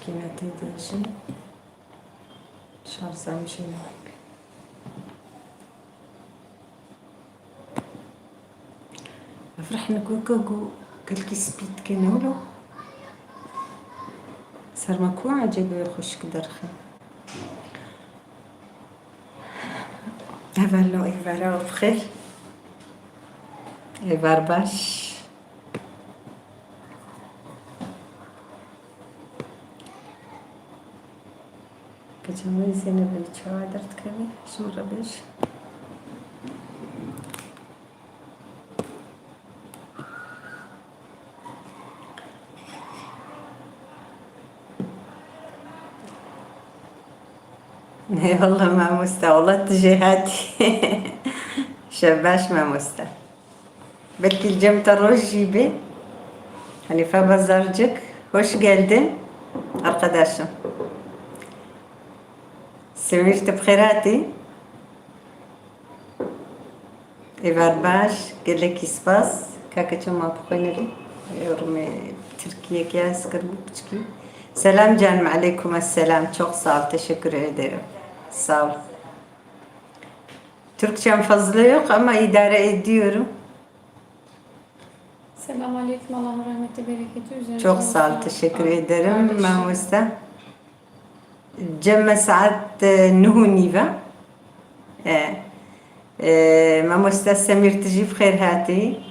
Kıymeti değişim. Şarjım şey. فرح نكوكو كلكي سبيت كنولو صار مكو عجب يخش كدرخي هفلو إيفارا بخير إيفار باش كجمعي زينب الجوا درت كمي شو ربيش اي والله ما مستا والله اتجاهاتي شباش ما مستا belki الجمت الروج جيبي Hanife Pazarcık hoş geldin arkadaşım. سمعت بخيراتي إيفار باش قال لك سباس كاكا ما بخينري يورمي Türkiye gez kırmızı. Selam canım, aleyküm selam. Çok sağ ol, teşekkür ederim. Sağ ol. Türkçem fazla yok ama idare ediyorum. Selamun aleyküm. Allah'ın rahmeti, bereketi üzerine. Çok sağ ol, teşekkür ederim. Mahmusta. Cemme saat nuhuniva. Mahmusta Semir tijib khair hati.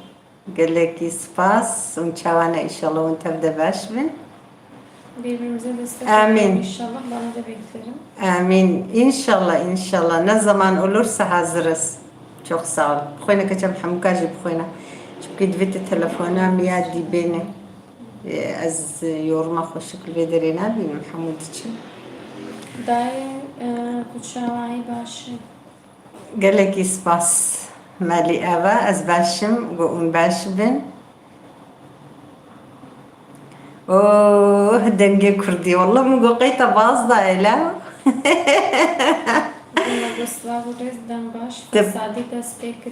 قال لك سباس ونشاوانا إن شاء الله وانت بدأ باشبن Birbirimize destek Amin. olalım inşallah. Bana da beklerim. آمين إن شاء الله إن شاء الله ne zaman olursa hazırız. Çok sağ ol. بخوينا كتب حمكاجي بخوينا çünkü دفيت تلفونا ميادي بيني az yoruma hoşçakal vederina benim Hamud için. Daye kutşavayı başı. قال لك سباس مالي أبا از باشم قوون باش بن اوه دنگه كردي والله من قوقيتا باز دا إلا Yugoslav Rez'den baş. Fasadi despekri.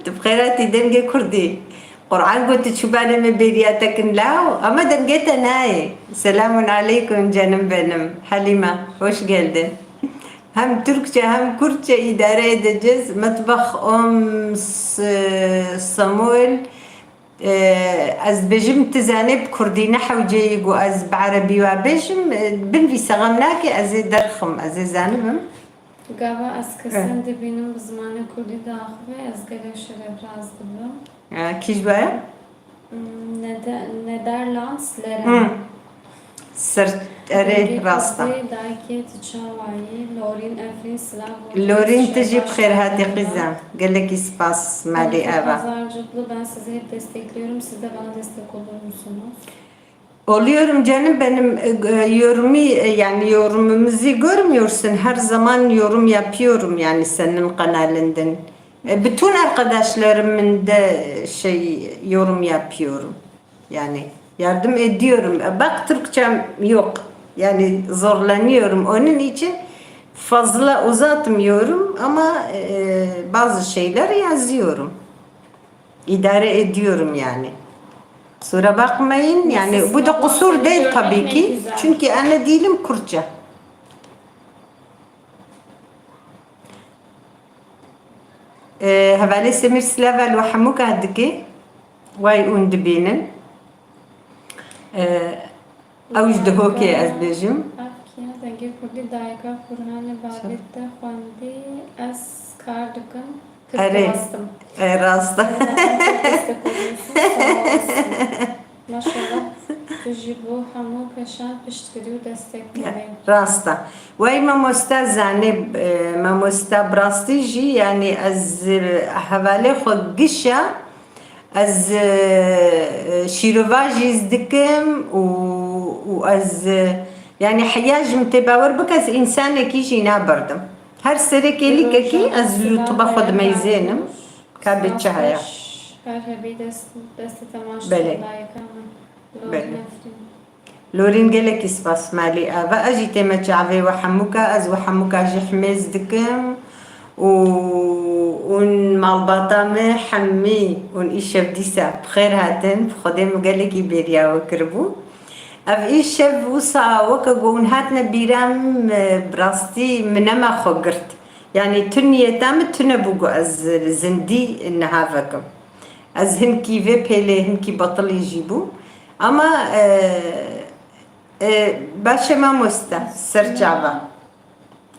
تبخيراتي دنگه كردي قرآن قلت شبانة من برياتك لاو أما دنگيتا ناي سلام عليكم جانم benim Halima hoş geldin. Hem Türkçe hem Kürtçe idare edeceğiz. Matbah Samuel az bejim tizanib Kurdi nahv جيد وaz بعربي وبجم بنفي سغمناكي az درخم az zanibim. Gava az kesen de benim zamanı Kurdi dağıtı az gele şeref razdım. Kişbaya? Nederlandslere. Sırt ere rasta. Daki tçavayı Lorin Efrin Slav. Lorin tجيب خير هاتي قزام. قال لك سباس مالي أبا. Pazarcılıklı ben sizi hep destekliyorum. Siz de bana destek olur musunuz? Oluyorum canım benim yani yorumumuzu görmüyorsun. Her zaman yorum yapıyorum yani senin kanalından. Bütün arkadaşlarımın da yorum yapıyorum. Yani yardım ediyorum. Bak Türkçem yok. Yani zorlanıyorum. Onun için fazla uzatmıyorum ama bazı şeyler yazıyorum. İdare ediyorum yani. Kusura bakmayın. Yani bu da kusur değil tabii ki. Çünkü ana dilim Kürtçe. Havale Semir Slavel ve Hamuka hadiki vay undibinin اوج دهوكي از بيجم Afkiya denge Kurdi dayaka Kur'an-ı Babet'te Khandi az kardıkım. Are rasta Destek oluyorsun. Sağ olasın. Maşallah. Tujibu hamu peşan piştkiriyor desteklemeyi. rasta وای ما مستزانه ما مستبرستیجی yani az حواله خود گشا az şirovaj izdikim و az yani حياج متباور بك az insana ki nabardım. Her serekeli ki az YouTube'a خود ميزانم كابتش هيا. Her hebi deste tamaşa Bele. layıkama. Bele. لورين قالك يسباس مالي أبا أجي تما تعبي وحموكا أز وحموكا جي حميز دكم ون مالباطامي حمي ون إيشاف ديسا بخير هاتن خدم قالك يبيريا وكربو اف ایش وصا وكا قون هاتنا بيرام براستي منما خقرت يعني تنية تام تنبوغو از زندي نهافكم از هنكي في بيلي هنكي بطل يجيبو اما باشا ما مستا سرجعبا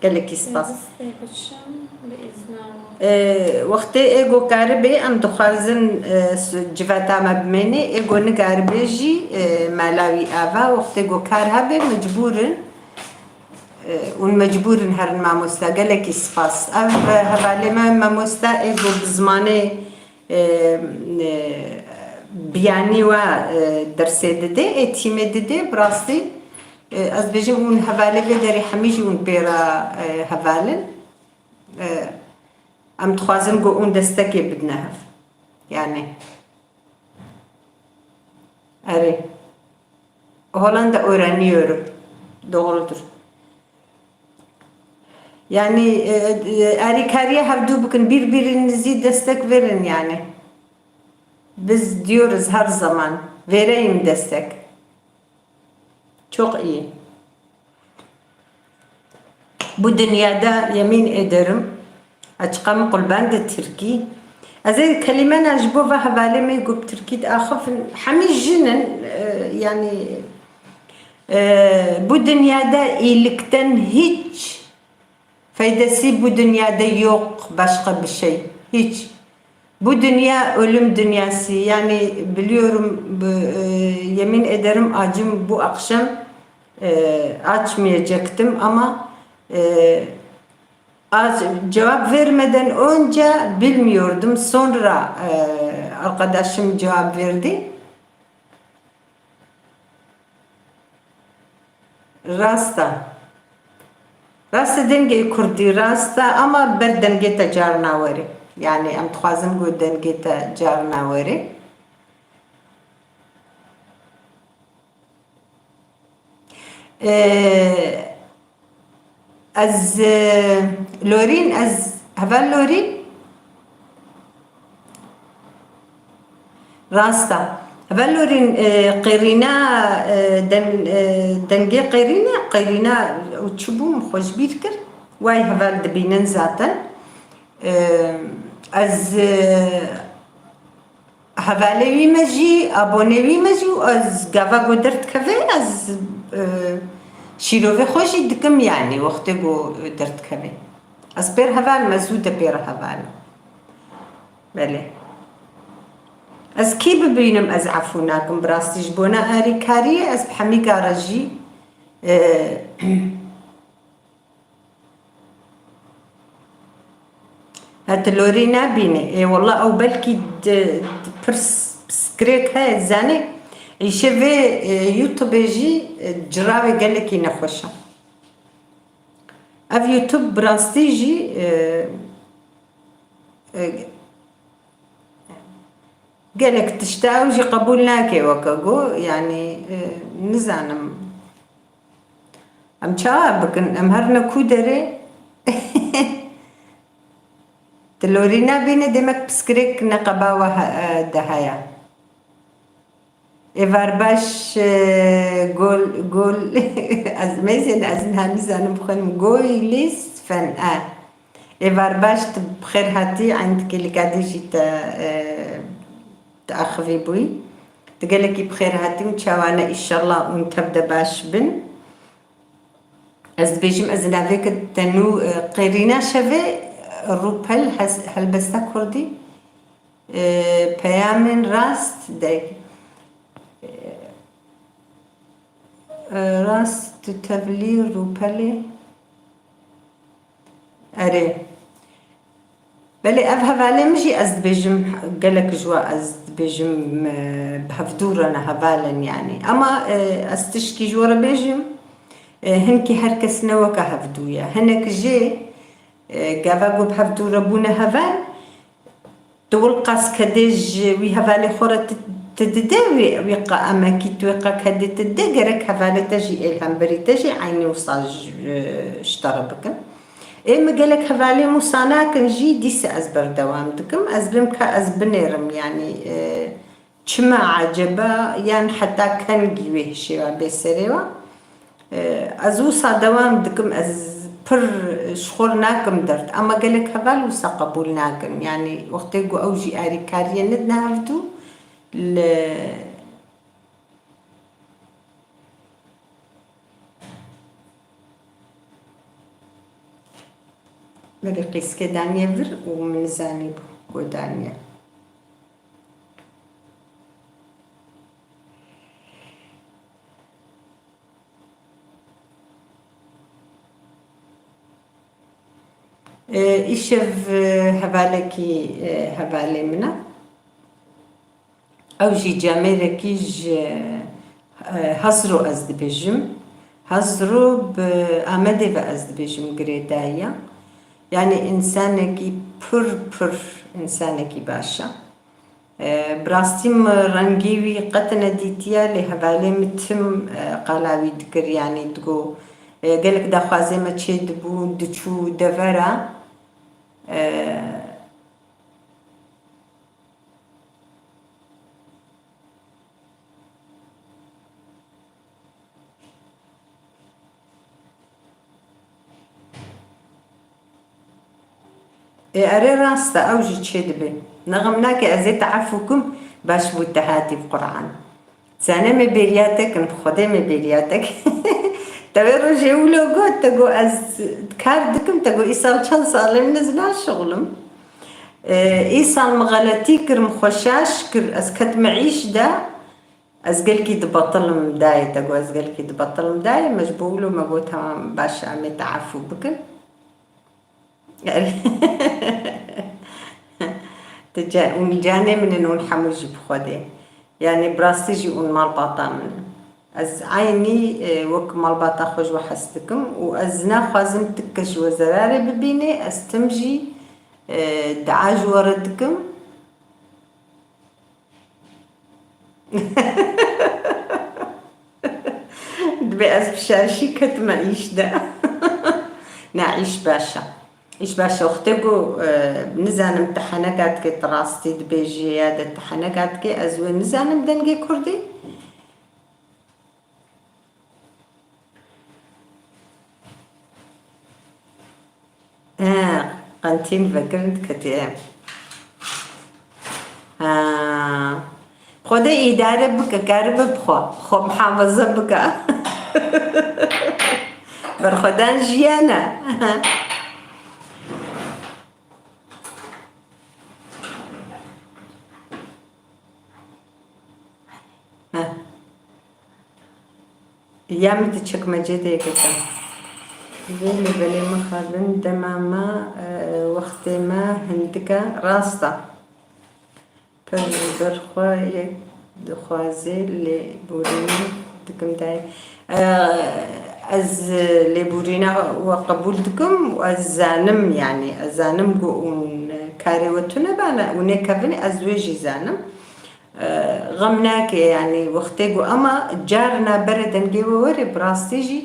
قال لك يسباس وقتی ایگو کاربی ام دخوازن جواتا مبمنی ایگو نکاربی جی مالاوی آوا وقتی ایگو کار هبه مجبورن اون مجبورن هرن ماموستا گلکی سپاس اف حوالی ما ماموستا ایگو بزمانه بیانی و درسه دده اتیمه دده براستی از بجم اون حوالی بداری همیشه اون پیرا حوالن ام تخوازم قو اون دستكي بدنا يعني اري هولندا öğreniyorum doğrudur yani arikariye havdu bakın birbirinizi destek verin yani biz diyoruz her zaman vereyim destek çok iyi bu dünyada yemin ederim أشقام قلبان ده تركي أزاي كلمة نجبوها هبالي ما يقول تركي أخف حمي جنن يعني bu dünyada iyilikten hiç faydası bu dünyada yok başka bir şey hiç bu dünya ölüm dünyası yani biliyorum yemin ederim acım bu akşam açmayacaktım ama az cevap vermeden önce bilmiyordum. Sonra arkadaşım cevap verdi. Rasta. Rasta denge kurdi rasta ama bir dengete carna veri. Yani em tuhazım bu dengete carna veri. از لورين از هفال لورين راستا هفال لورين قيرينا دنجي قيرينا وتشبو مخوش بيركر واي هفال دبينن ذاتا از هفالي مجي ابوني مجي از قافا قدرت كفي از شیروی خوشی دکم یعنی وقتی گو درد کنه از پیر هوال مزود پیر هوال بله از کی ببینم از عفو ناکم براستیش بونا آری کاری از بحمی گارجی هات لوری نبینه ای والله او بلکی پرس سکریک های زنه ایشه و یوتیوب جی جراوی گلکی نخوشم اف یوتیوب براستی جی گلک تشتاو جی قبول ناکی وکگو یعنی نزانم ام چاوا بکن ام هر نکو داره تلورینا بینه دمک بسکریک نقباوه دهایا ایوار باش گل از میزن از نهانی زنم بخونم گوی لیست فن ایوار باش بخیر هاتی عند کلی کادیجی تأخذي بوي تقولك بخير هاتي وتشاوانا إن شاء الله ونتبدا باش بن از بيجم از نافيك تنو قيرينا شوي روبل هل بستا كردي پیامن راست دايك راست تبلي روبلي أري بله أفهم على مجي أزد بيجم قالك جوا أزد بيجم بهفدورنا هفالن يعني أما أستشكي جورا بيجم هنكي هركس نوكا هفدويا هنك جي قابقو بهفدورا بونا هفال دول قاس كديج وي هفالي خورة تدداوي ويقا أما كي تويقا كدي تدقرك هفالي تجي إلهم بري تجي عيني وصاج اشتربكن إيه قالك هفالي مصانا كنجي ديس أزبر دوام دكم أزبم كأزبنيرم يعني چما عجبا يعني حتى كان جيوه شوا بسريوا از وسا دوام دكم از پر شخور ناكم درت اما قالك هبال وسا قبول ناكم يعني وقت يقو اوجي اري كاريه ندنا هفدو بدي قيس كدانيا بر ومنزاني بو دانيا إيشف هبالكي هبالي منا أوجي جاميركيج هزرو أزد بجم هزرو بآمده وأزد بجم قريدايا يعني إنسانكي پر إنسانكي باشا براستيم رنگيوي قطنا ديتيا لهبالي متم قالاوي دكر يعني تقو قالك دا خوازي ما تشي دبو دچو دفرا أري راستا أوجي تشي دبي نغمناك أزيت عفوكم باش بو التهاتي في قرآن سانا مبرياتك نخدي مبرياتك تبرو جيولو قوت تقو از كاردكم تقو إيصال شان صالم نزلا شغلم إيصال مغالتي كر مخشاش كر از كت معيش دا از قلكي دبطل مداي تقو از قلكي دبطل مداي مجبولو مبوتها باش عمي تعفو بكن ومجاني من نون حموجي بخودي يعني براستي جيون مال باطا من از عيني وك مال باطا خوش وحستكم وازنا خوازم تكش وزراري ببيني استمجي دعاج وردكم دبي بشاشي كتما ايش دا نعيش باشا إيش باشا أختكو نزان امتحانات كي تراستي دبيجي هذا امتحانات كي أزوي نزان بدنجي كردي قنتين فكرت كتير خدا إدارة بك كارب بخوا خو محافظة بك برخدان جيانا يام تشك مجدي كذا زين بلي مخابن دماما وقت ما هندك راستا برخواي دخوازي اللي بورينا دكم داي از اللي بورينا وقبولتكم وازانم يعني ازانم قون كاريوتنا بانا ونكبني ازوجي زانم غمناك يعني وقتيقو أما جارنا بردن جيو وري براستيجي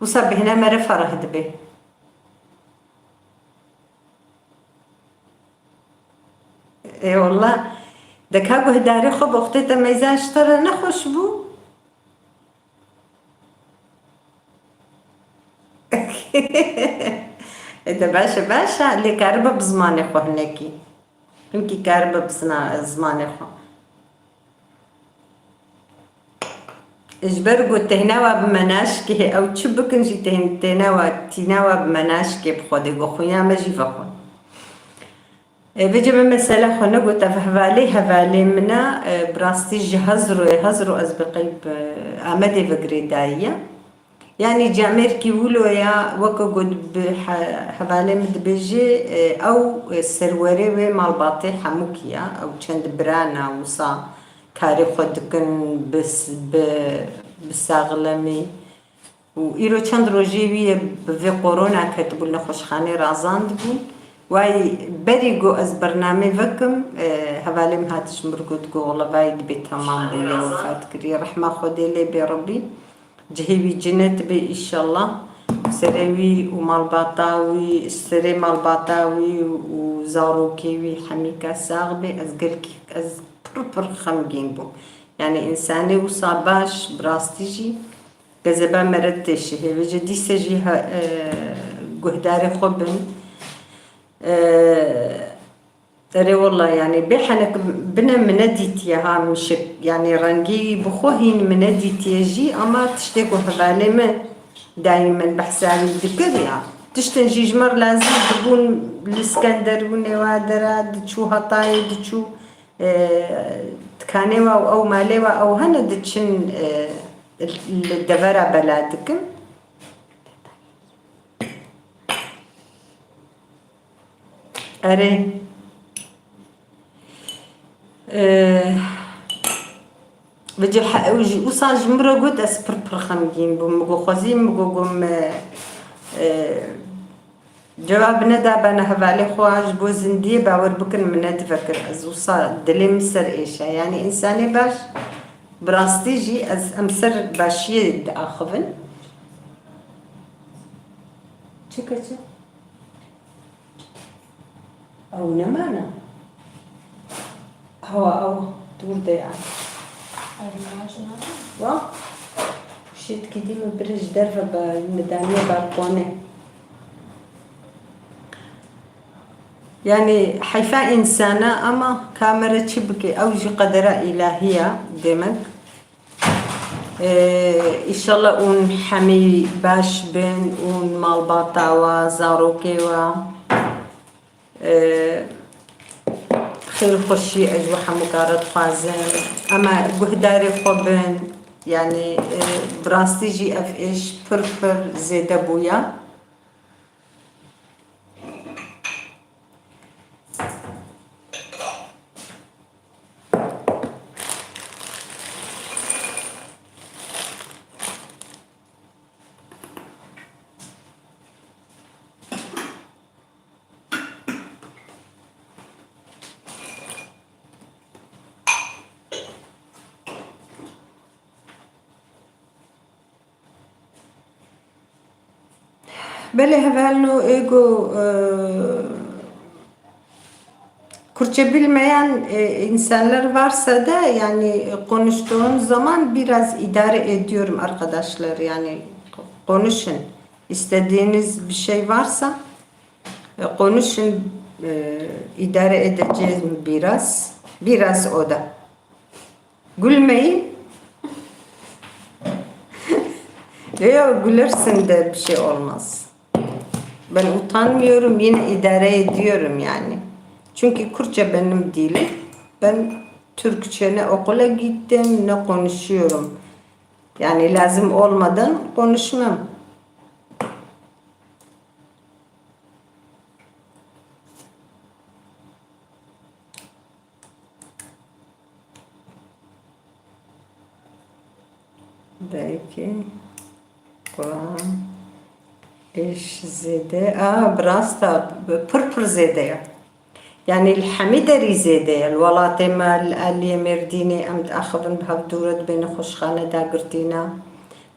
وصب هنا مرة فرهد به اي والله دكاكو هداري خب وقتي ميزاش ترى نخش بو إذا باشا اللي كاربة بزماني خو هناكي يمكن كاربة بزماني خو إجبر قلت هناوا بمناشكي أو تشبكن جي تناوا بمناشكي بخودي قخويا ما جي فخون بيجي بمسألة خونا قلت هفالي منا براستيج هزرو أزبقي بآمدي بقريداية يعني جامير كي ولو يا وكو قد هفالي مدبجي أو سروري مالباطي حموكيا أو چند برانا وصا كاري خودكن بساغلمي وإيرو چند روجيوي بفي كورونا كتبو لنا خوشخاني رازان دبون واي بريقو از برنامج وكم هفاليم هاتش مرقود قوغلا بايد بي تمام بي وفات كري رحمة خودي لي بي ربي جهيوي جنت بي إن شاء الله سريوي ومالباطاوي سري مالباطاوي وزاروكيوي حميكا ساغبي از قلكي از پر خمگین بوم يعني إنساني وصاباش براستيجي جذبا مرتش هي وجه ديسجي جهداري خبن ترى والله يعني بحنك بنا منديت ياها مش يعني رنجي بخوهين منديت يجي أما تشتكوا حبالي دائما بحسابي ذكر يعني تشتنجي جمر لازم تكون الاسكندر والنوادرة دتشو هطاي دتشو تكانيوا أو ماليوا أو هنا دتشن الدفرة بلادكم أري بجي وصاج مرة قد أسبر برخمجين بمجو خزين مجو قم جواب ندا بنا هفالي خواج بوزندي باور بكن من تفكر از وصا دليم سر إيشا يعني إنساني باش براستيجي از أمسر باشية داخفن چه أو نمانا أو تقول ده يعني وا شيت كدي من برج درفة بمدانية بالقونة يعني حيفا إنسانة أما كاميرا تشبكي أوجي قدرة إلهية دمك إن شاء الله أون حمي باش بن أون مالباطا وزاروكي و خير خوشي أجو حموكارت خوازن أما جهداري خوبن يعني براستيجي أف إيش فرفر زيادة بويا بله هفالنو ايجو Kürtçe bilmeyen insanlar varsa da yani konuştuğum zaman biraz idare ediyorum arkadaşlar yani konuşun istediğiniz bir şey varsa konuşun idare edeceğiz biraz o da gülmeyin yok gülürsün de bir şey olmaz ben utanmıyorum yine idare ediyorum yani. Çünkü Kürtçe benim dilim. Ben Türkçe ne okula gittim ne konuşuyorum. Yani lazım olmadan konuşmam. Belki Kur'an eş zede. Brasta pırpır zede ya. يعني الحميدري زيدة الولاة مال اللي مرديني أمد أخذن بهالدورة بين خوشخانة داقرتينا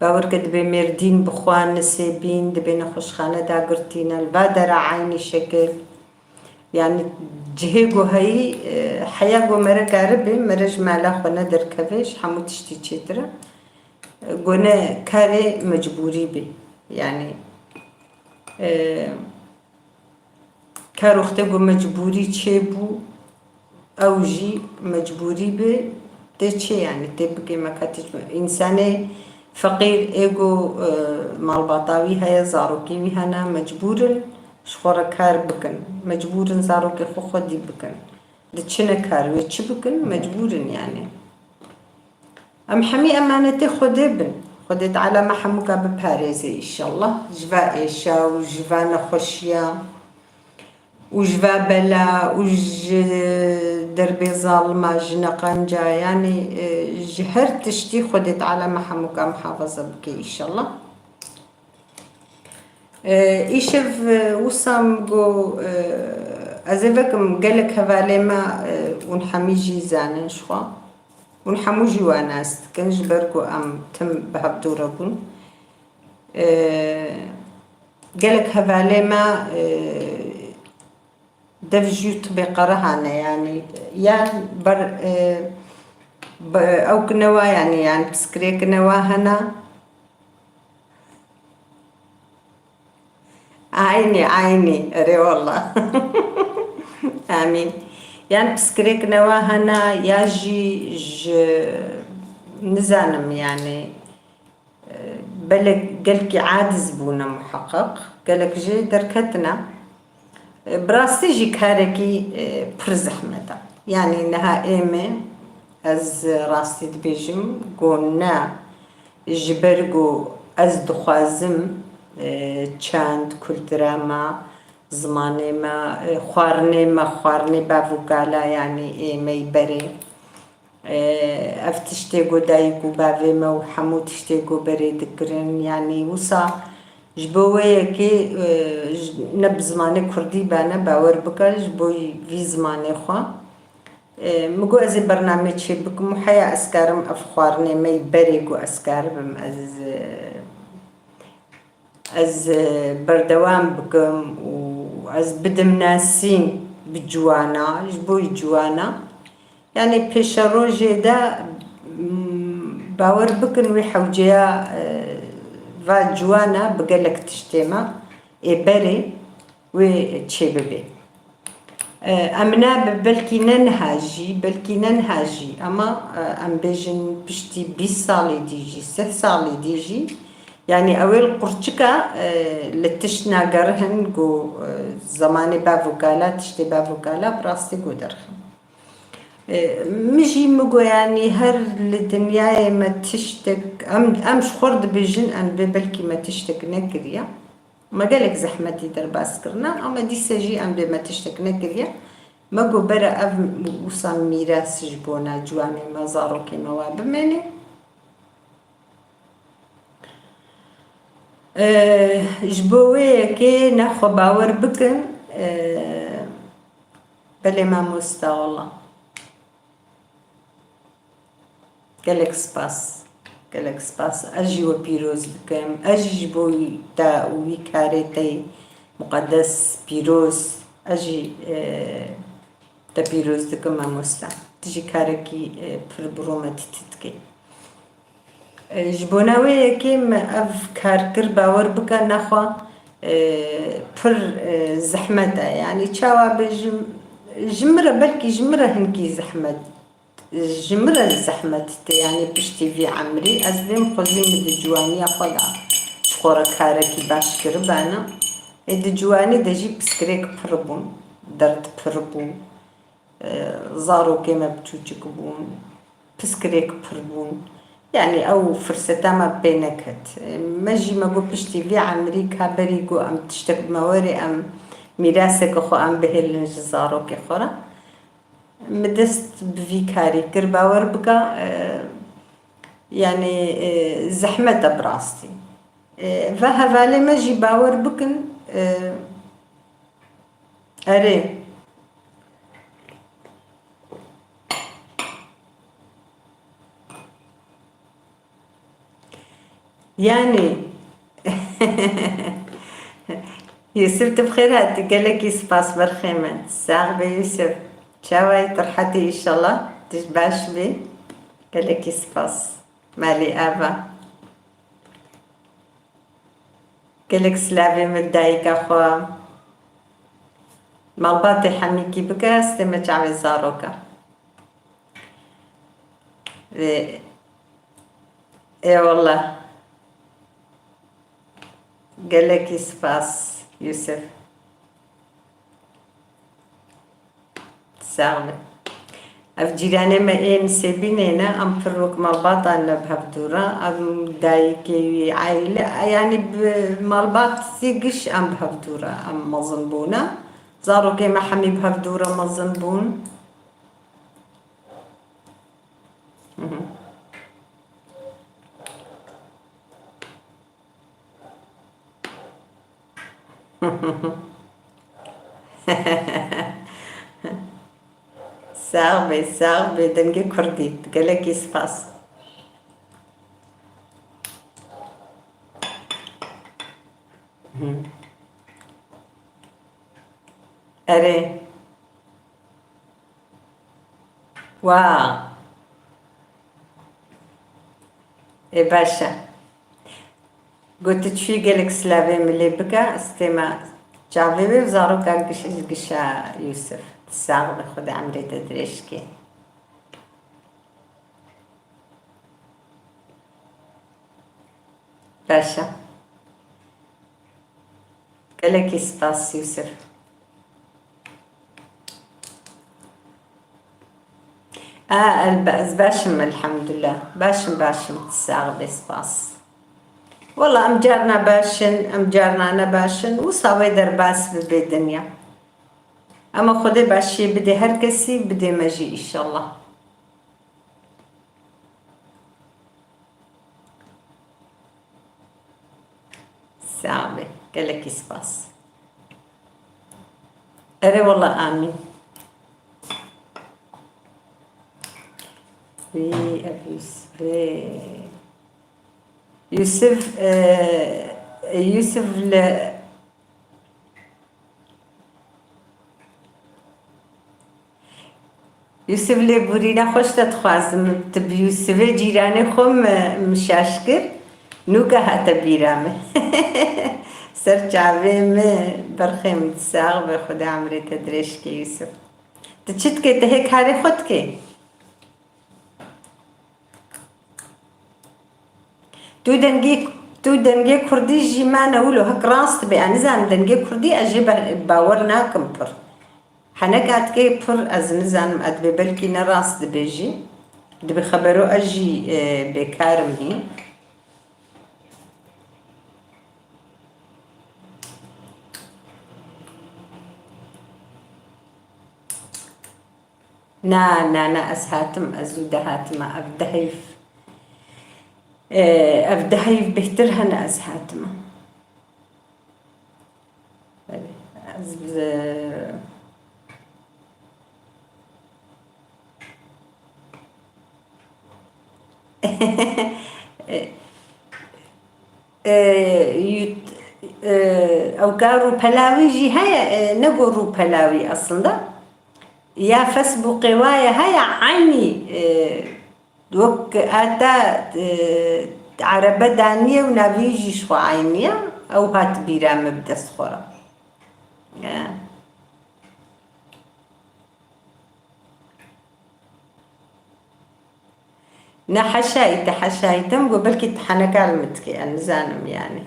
باوركد بمردين بخوان نسيبين بين خوشخانة داقرتينا البادرة عيني شكل يعني جهيجو هاي حياجو مرة قاربي مرج مالا خونا دركفش حمو تشتي تشترا قونا كاري مجبوري بي يعني کار وقتی گو مجبوری چه بو اوجی مجبوری به ده چه یعنی ده بگه مکاتیج انسان فقیر ایگو مالباطاوی های زاروکی هنا مجبورن شخورا کار بکن مجبورن زاروکی خودی بکن ده چه نکار و چه بکن مجبورن يعني ام حمی امانتی خوده بن خودت على ما حموكا بباريزي ان شاء الله جوا ايشا و جوا نخوشيا وجوا بلا وج دربي ظالمة جنقنجا يعني جهر تشتي خدت على محموكا محافظة بكي إن شاء الله إيشف وصام جو أزبكم قالك هفالي ما ونحميجي زانن شخوا ونحموجي واناس كنج برقو أم تم بهبدورة بون قالك هفالي ما دفجو طبيقة رهانة يعني بر أو كنوا يعني بسكري كنوا هنا عيني أري والله آمين يعني بسكريك نوا هنا ياجي نزانم يعني بلك قالك عاد زبونة محقق قالك جي دركتنا براستي جي كاركي برزحمة يعني إنها إيمة از راستي دبيجم قلنا جبرقو از دخوازم چند كل دراما زماني ما خوارني بافوكالا يعني إيمة يبري افتشتيقو دايقو بافيما وحمو تشتيقو بري دكرن يعني وصا جبوية كي نب زماني كردي بانا باور بكا جبوي في زماني خوا مگو از برنامج چی بکم حیا اسکارم افخوارنی می بریگو اسکارم از بردوام بکم و از بدم ناسین بجوانا جبوی جوانا يعني پیش روزی دا باور بکن وی حوجیا و جوانا بقلك تشتیما بری وی چی ببی امنا بلكي ننهاجي اما ام بيجن بشتي 20 صالي ديجي 6 صالي ديجي يعني اول قرچكا لتشنا قرهن جو زماني بافوكالا تشتي بافوكالا براستي جو درهن مجي مگو يعني هر الدنيا ما تشتك امش خرد بيجن ام بلكي ما تشتك نكريا ما قالك زحمتي درباس كرنا اما دي سجي ام بما تشتك نكريا ما قو برا اف وصام ميراس جبونا جواني مزارو كي مواب مني جبوية كي ناخو باور بكن بلي ما مستا والله قالك سباس اجي وبيروز بكم اجي جبوي تا ويكاريتي مقدس بيروز اجي تا بيروز دكم ما مستا تجي كاركي بربرومة تتكي جبوناوي كيم افكار كر باور بكا نخوا بر زحمة يعني تشاوا جمرة بلكي جمرة هنكي زحمة جمرة الزحمة يعني بشتي في عمري أزبم خزيم الجوانية خلا شخورة كاركي باش كربانا الجواني دجي بسكريك بربون درد بربون زارو كيما بتوجك بون بسكريك بربون يعني أو فرصتا ما بينكت ماجي ما قو بشتي في عمري كابريقو أم تشتك بمواري أم ميراسك أخو أم بهلنج زارو كي خورا مدست بفيكاري كرباور بكا يعني زحمة براستي فهذا ما جي باور بكن أري يعني يوسف تبخيرات قالك يسباس برخيمة ساغ يوسف شاوي طرحتي إن شاء الله تشباش بي قالك يسباس مالي آبا قالك سلافي مدايك أخوة مالباتي حميكي بكا استمع تعمل زاروكا اي والله قالك يسباس يوسف ساغلة اف جيراني ما اين سيبينينا ام فروك مالباطا نبها بدورا ام دايكي عائلة يعني بمالباط سيقش ام بها بدورا ام مظنبونا زارو كيما حمي بها بدورا مظنبون صعب دنجي كردي قالك يسفاس أري واو. باشا. قلت تشي قالك سلافي ملي بكا استمع جافي بزارو كان قشا يوسف تساغ بخد عمري تدريشكي باشا قالك يسباس يوسف البأس باشم الحمد لله باشم تساغ بسباس والله ام جارنا باشن ام جارنا انا باشن وصاوي درباس بالدنيا اما خدي باشي بدي هركسي بدي مجي ان شاء الله صعبة قالك يسباس اري والله امين في يوسف يوسف يوسف يوسف لي بورينا خوش تتخوازم تب يوسف جيراني خوم مشاشكر نوكا هاتا بيرامي سر جاويم برخيم تساغ بخدا عمري تدريش كي يوسف تشت كي تهيك هاري خود كي تو دنگی کردی جی ما نقوله هک راست به انزان دنگی کردی اجیب باور ناکم پر حنکات کی پر از نزان ادب بلکی نراست بیجی دب خبرو اجی بکارم هی نه اسهاتم ازود هاتم ابدهيف أبدهيف بهترها ناس هاتمة أو كارو بلاوي جي هيا نقولوا بلاوي أصلا يا فسبو قوايا هيا عيني وك أتا عربة دانية ونبيجي شو عينية أو هات بيرا مبدا صخورة نحشاي تحشايتم قبل كي تحنك على المتكي أنا زانم يعني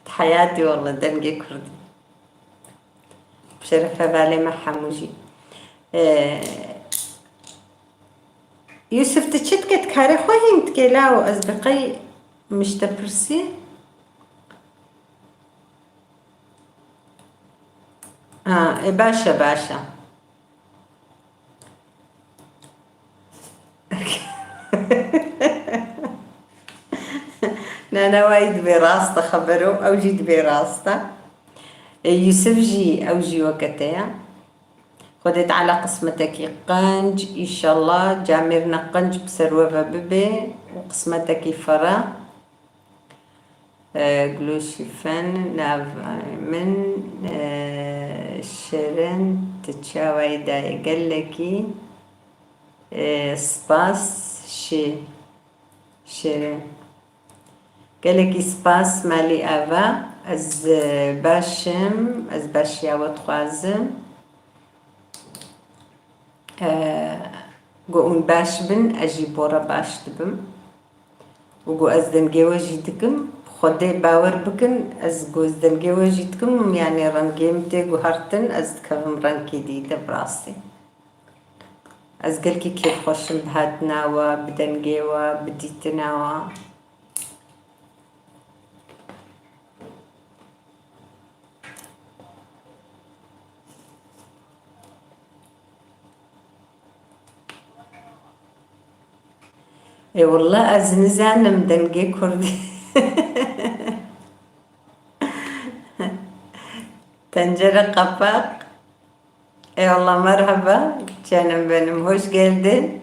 حياتي والله دنقي كردي بشرفة بالي مع حموجي يوسف تشتكت كاري خوين تكيلاو أصدقائي مش تبرسي باشا أنا وايد براسته خبرو أو جيت براسته يوسف جي أو جي وقتها خدت على قسمتك قنج إن شاء الله جامرنا قنج بسروفة ببي وقسمتك فرا قلوشي فن ناف من شرن تتشاوي داي قلكي سباس شرن قالكي سباس مالي أفا از باشيا وتخوازم قوون باش بن أجي بورا باش دبم وقو از دنگي وجيتكم خودي باور بكن از قوز دنگي وجيتكم يعني رنگيمتي قهرتن از تكفم رنكي ديدة براسي از قلكي كيف خوشم بهاتناوا بدنگيوا بديتناوا اي والله از نزانم دنگي كردي تنجرة قفاق اي والله مرحبا canım benim hoş geldin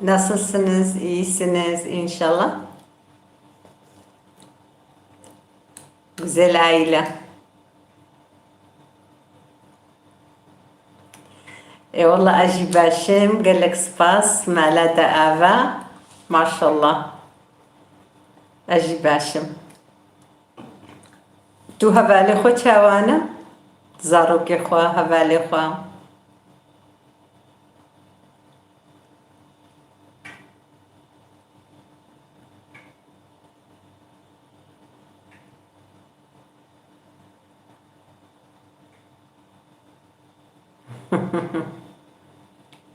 nasılsınız iyisiniz inşallah زي العائلة. اي والله اجي باشم قال لك سباس معناتها ابا ما شاء الله اجي باشم تو هەڤاڵێ خۆ چاوانە زارۆکێ خوا هەڤاڵێ خوا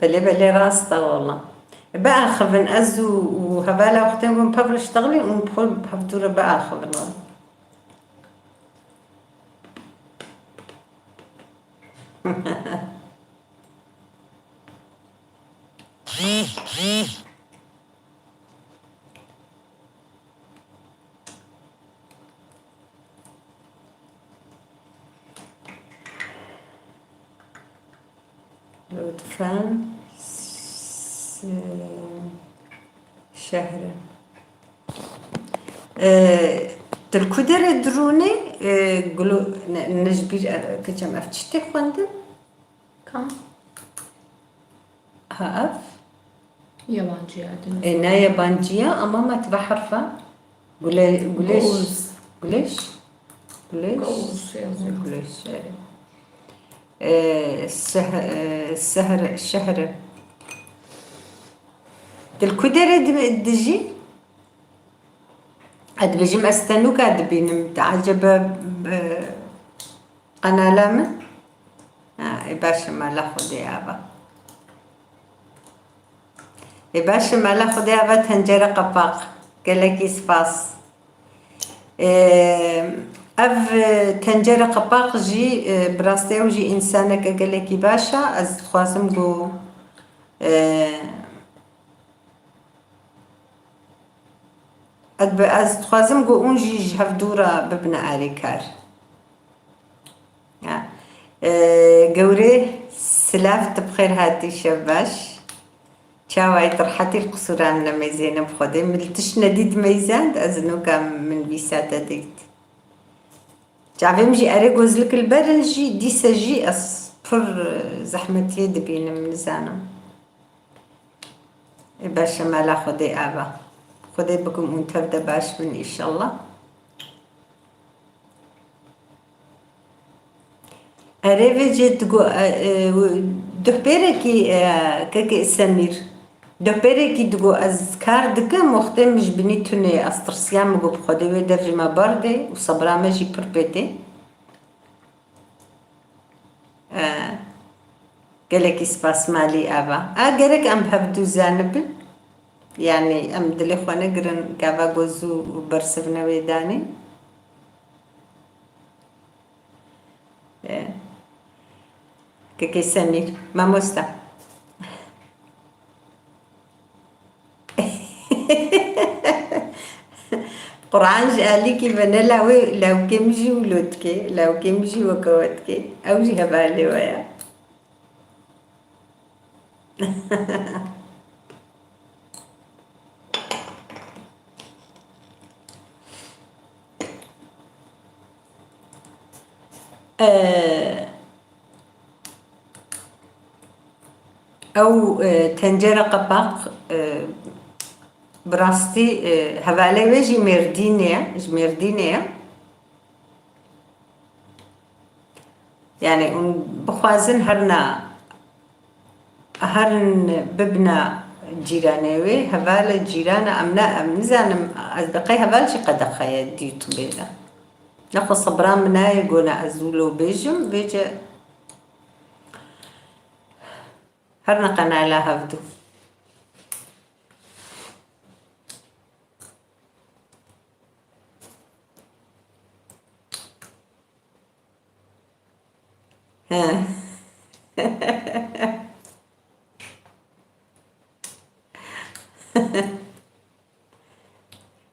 بلي بلي راستا والله بآخذن أزو وهبالة وقتين قوم بفر اشتغلي وندخل بحفدورة بآخذ والله لطفاً شهر تركودر دروني قلو نجبير كجم أفتشتي خواندن Kam? هاف Yabancı yerden. إنا يابانجية أما ما تبع حرفة قوليش Oğuz. قوليش قوليش Oğuz yazıyor. قوليش الشهر الكدر دجي عاد بيجي استنوك عاد بينم تعجب قناة من باشا ما لا خدي يابا باشا ما لا خدي يابا تنجرة قباق قال لك سباس اف تنجرة قباق جي براستي وجي انسانك قال لك باشا از خواسم قو از خوازم گو اون جی هفدورا ببنا آریکار قوري سلاف تبخير هاتي شباش چاوای طرحتي القصوران لما زينب خودي ملتش نديد ميزان ازنو كان من بيساتا ديت جعبي مجي اري قوزلك البرنجي دي سجي اصفر زحمتي دبين من زانم باشا مالا خودي ابا خدای بکن اون تفده باش بن ایشالله اره وجه دو پیره که سمیر دو پیره که دگو از کار دکه مخته مش بینی تونه از ترسیام مگو بخوده و در جمع برده و صبرامه جی پر بیده گلکی سپاس مالی آبا گرک ام هفدو زانبن يعني أم دلي خوانا قرن كابا قوزو برسفنا ويداني كي سمير ما مستا قرآن جالي كي بنا لو كمجي ولودكي لو كمجي وكوتكي أو جي هبالي ويا أو تنجرة قباق براستي هبالي ويجي مردينيا يعني بخوازن هرن ببنا جيرانيوي هبال جيرانا أم نزانم أصدقائي هبال شي قد خيا ديتو بيلا ناخذ صبران مناي قونا أزولو بيجم بيجي هرنا قناة لا هفدو ها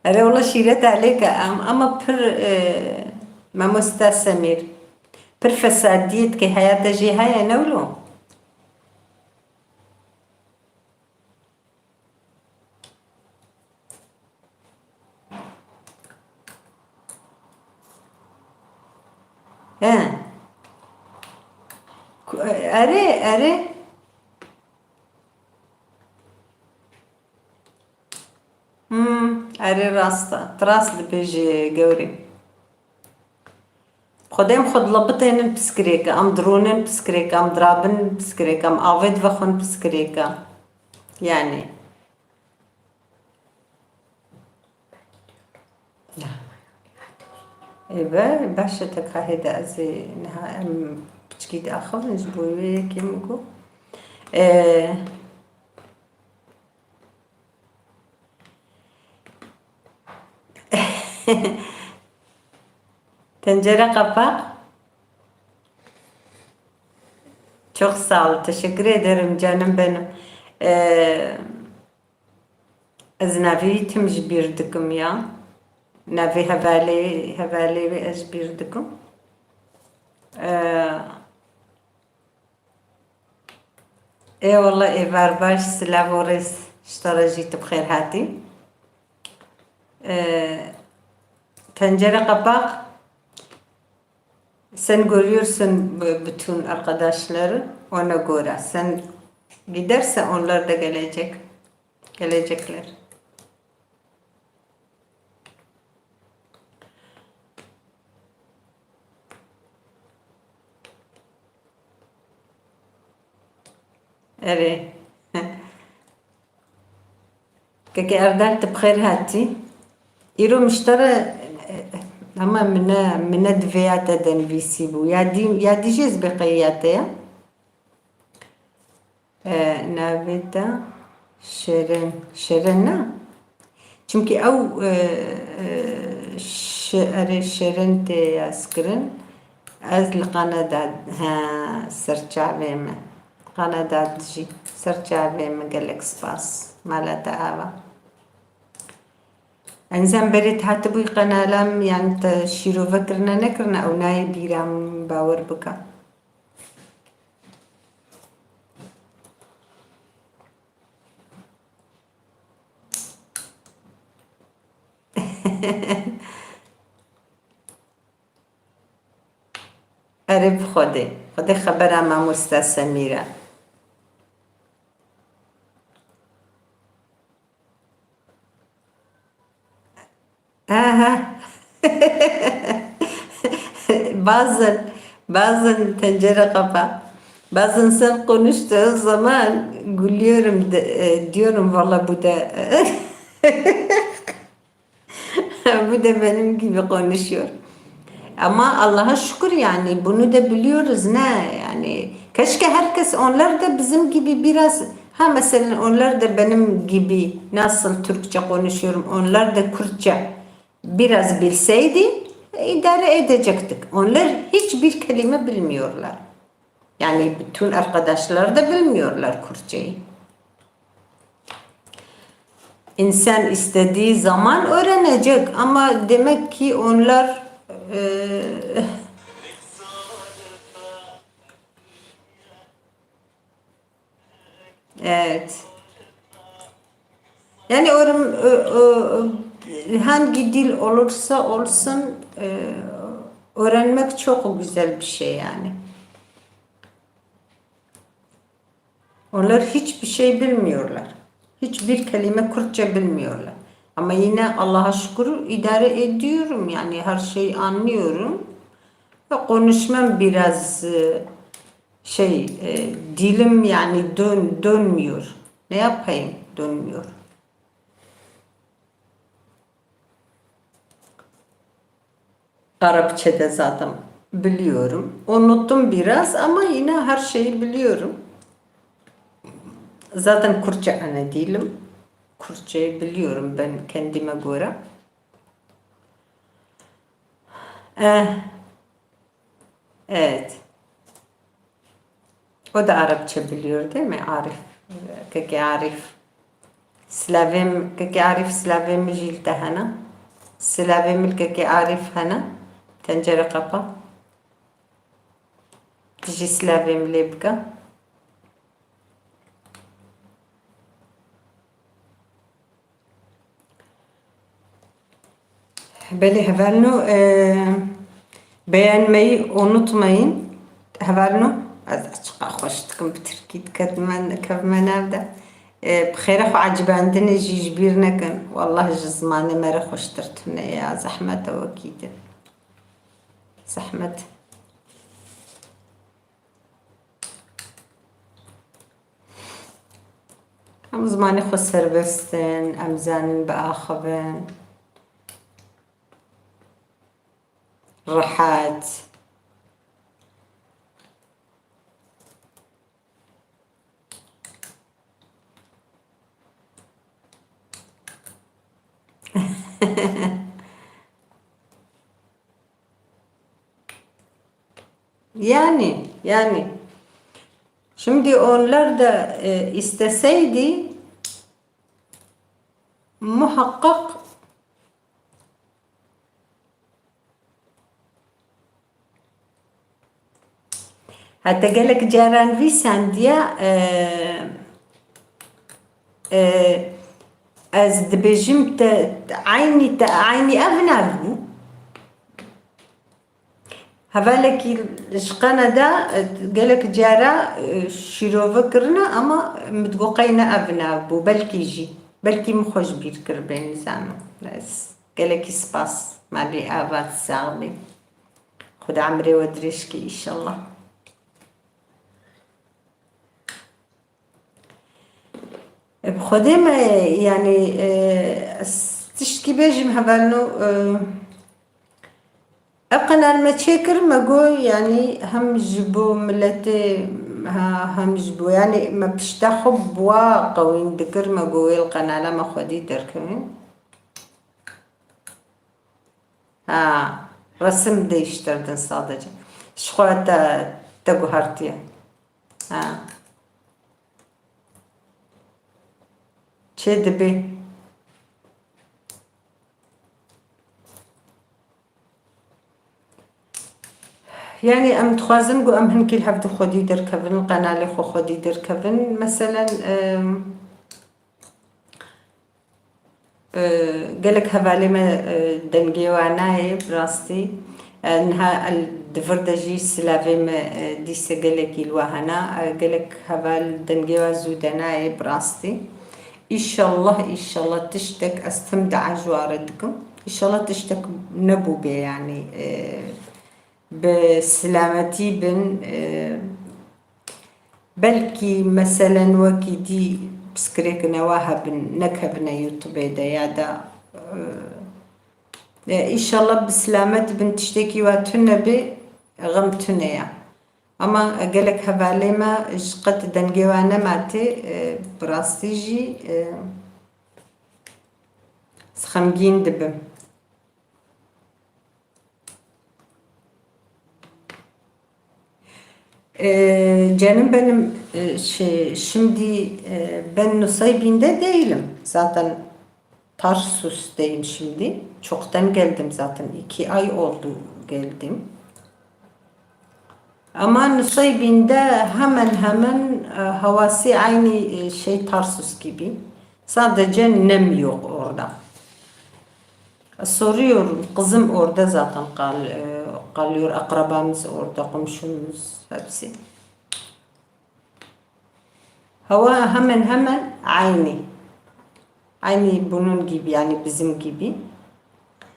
أنا والله شيرت عليك أما ما مستسمير بر فساديت كي حياة جي هاي نولو Are. Are rasta. Tras dibêje gewrê. Xwedê xwe dilebitênin piskirêke, em dironin piskirêke, em dirabin piskirêke, em avê divexwin piskirêke. Yani. Êve baş e tek hêde ez ê niha em piçikî diaxivin ji bo wê yekê min got. Tencere kapak. Çok sağ ol. Teşekkür ederim canım benim. Ez navê tim ji bîr dikim ya. Navê hevalê wê ez ji bîr dikim. Eyvallah êvar baş silav orês ji te re jî tu bixêr hatî. Tencere kapak. Sen görüyorsun bütün arkadaşları, ona göre. Sen giderse onlar da gelecekler. Evet. Kaki Erdal tebxer hati. İro müşteri ama mine dviyate denvisi bu. Ya diyeceğiz bekiyate ya. Navida şerin ne? Çünkü ev şerin te yaskirin az l'qanada serçave me. Qanada dji serçave me gelek spas malata ava. انزين بريت هاتبوي قنالم يعني تشيرو فكرنا نكرنا او ناي ديرام باور بكا قرب خودي خبر اما مستسميرة bazen tencere kafa. Bazen sen konuştuğun zaman gülüyorum diyorum valla bu da bu da benim gibi konuşuyor. Ama Allah'a şükür yani bunu da biliyoruz ne yani keşke herkes onlar da bizim gibi biraz mesela onlar da benim gibi nasıl Türkçe konuşuyorum onlar da Kürtçe biraz bilseydi idare edecektik. Onlar hiçbir kelime bilmiyorlar. Yani bütün arkadaşlar da bilmiyorlar Kürtçeyi. İnsan istediği zaman öğrenecek ama demek ki onlar evet. Yani hangi dil olursa olsun öğrenmek çok güzel bir şey yani. Onlar hiçbir şey bilmiyorlar. Hiçbir kelime Kürtçe bilmiyorlar. Ama yine Allah'a şükür idare ediyorum yani her şeyi anlıyorum. Ve konuşmam biraz dilim yani dönmüyor. Ne yapayım? Dönmüyor. Arapçada zaten biliyorum. Unuttum biraz ama yine her şeyi biliyorum. Zaten Kürtçe ana dilim. Kürtçeyi biliyorum ben kendime göre. Evet. O da Arapça biliyor değil mi Arif? Kaki Arif. Kaki Arif Slavim jilde hana. Slavim kaki Arif hana. Tencere kapa. Tiji Slavim lebka. Beli hevalno beğenmeyi unutmayın. Hevalno از açık خوش دکم بترکید کدمن نبده بخير خو عجباندني جيج بير نكن والله جزماني مرة خوش ترتنا يا زحمة وكيد زحمة هم زماني خو سربستن امزانن بآخبن رحات yani şimdi onlar da isteseydi muhakkak hatta gelek caran visan diye az dibêjim te aynî ev nabû hevalekî ji da gelek cara şîrove kirine ama mitgoqeyne ev nabû belkî min xweş bîr kir benî zanim gelekî spas malê ava saxbê xuda emrê we dirêj kê îşallah. بخودي ما يعني تشتكي بيجي مهبلنو أقنع المتشكر ما جو يعني هم جبو ملتي هم جبو يعني ما بشتاخب واقوين ذكر ما جو القناة لما خدي دركمين رسم ديشتردن صادقة شخوات تجوهرتيا چه دبی يعني ام تخوازم جو ام هنكي الحفظ خودي دركبن القناة خو خودي دركبن مثلا قالك هبالي ما دنجي وعناي براستي انها الدفردجي سلافي ما ديسة قالك الوهنا قالك هبال دنجي وزودناي براستي İnşallah tiştek astım da ajwaredkim. İnşallah tiştek nebu be yani be selameti ben belki mesela vakiti psikrek nevahab nekhabna YouTube'da ya da İnşallah be selamet ben tişteki ve tünne be gam tünne ya. Ama gelek havalema qat dengewana mate brastiji sxamgin dibim. Canım benim şimdi ben Nusaybin'de değilim. Zaten Tarsus'tayım şimdi. Çoktan geldim zaten. 2 ay oldu geldim. Ama Nusaybin'de hemen havası aynı Tarsus gibi. Sadece nem yok orada. Soruyorum, kızım orada zaten kalıyor, akrabamız orada, komşumuz hepsi. Hava hemen aynı. Aynı bunun gibi yani bizim gibi.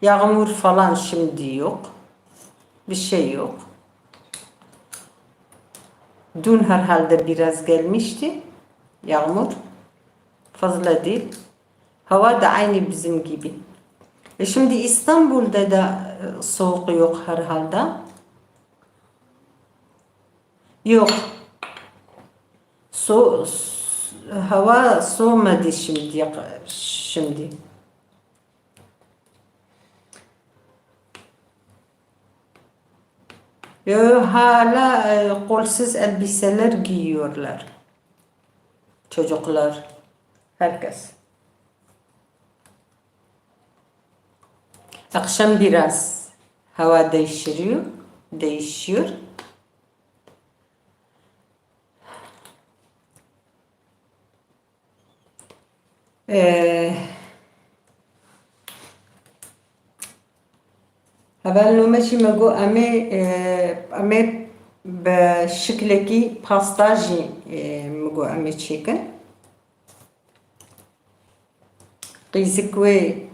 Yağmur falan şimdi yok. Bir şey yok. Dün herhalde biraz gelmişti yağmur. Fazla değil. Hava da aynı bizim gibi. Şimdi İstanbul'da da soğuk yok herhalde. Yok. Hava soğumadı şimdi. Hala kolsuz elbiseler giyiyorlar. Çocuklar. Herkes. Akşam biraz hava değişiyor. Haval no mashi mago ame بشكلكي باستاجي مگو امی چیکن قیزکوی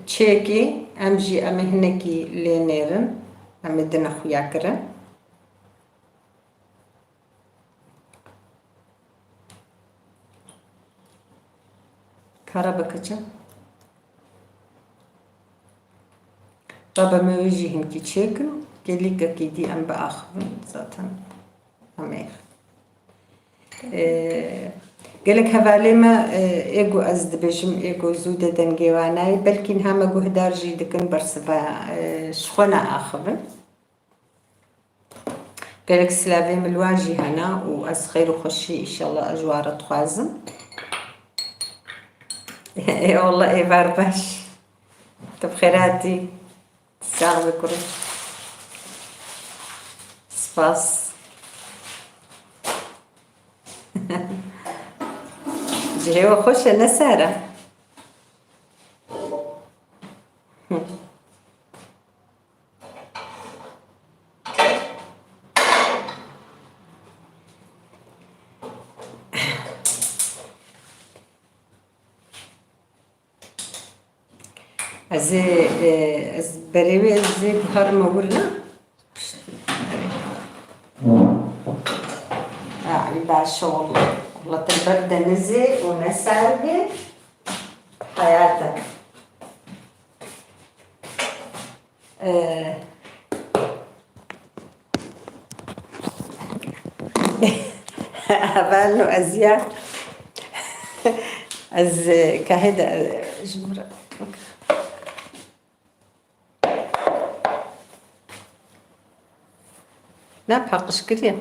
چیکی امجی امی هنکی لینیرن امی دن خویا کرن کارا بکچم بابا موجی هنکی چیکن gelika ki di am beachten zaten amech gelek havale ma ego az dibejim ego zude dengewanay belkin hama guhdar ji dikin bersba shkhona akhben gelek slavim الواجي هنا واز خير وخشي ان شاء الله اجوار تخازم اي والله اي بارباش تبخيراتي تساغ بكرو سپاس جهوا خوشه نساره از بریوی از بهار مولنا باشا والله والله البرد نزل ونسرقه حياتك أبانو أزياء از كهدا جمرة نبحقش كريم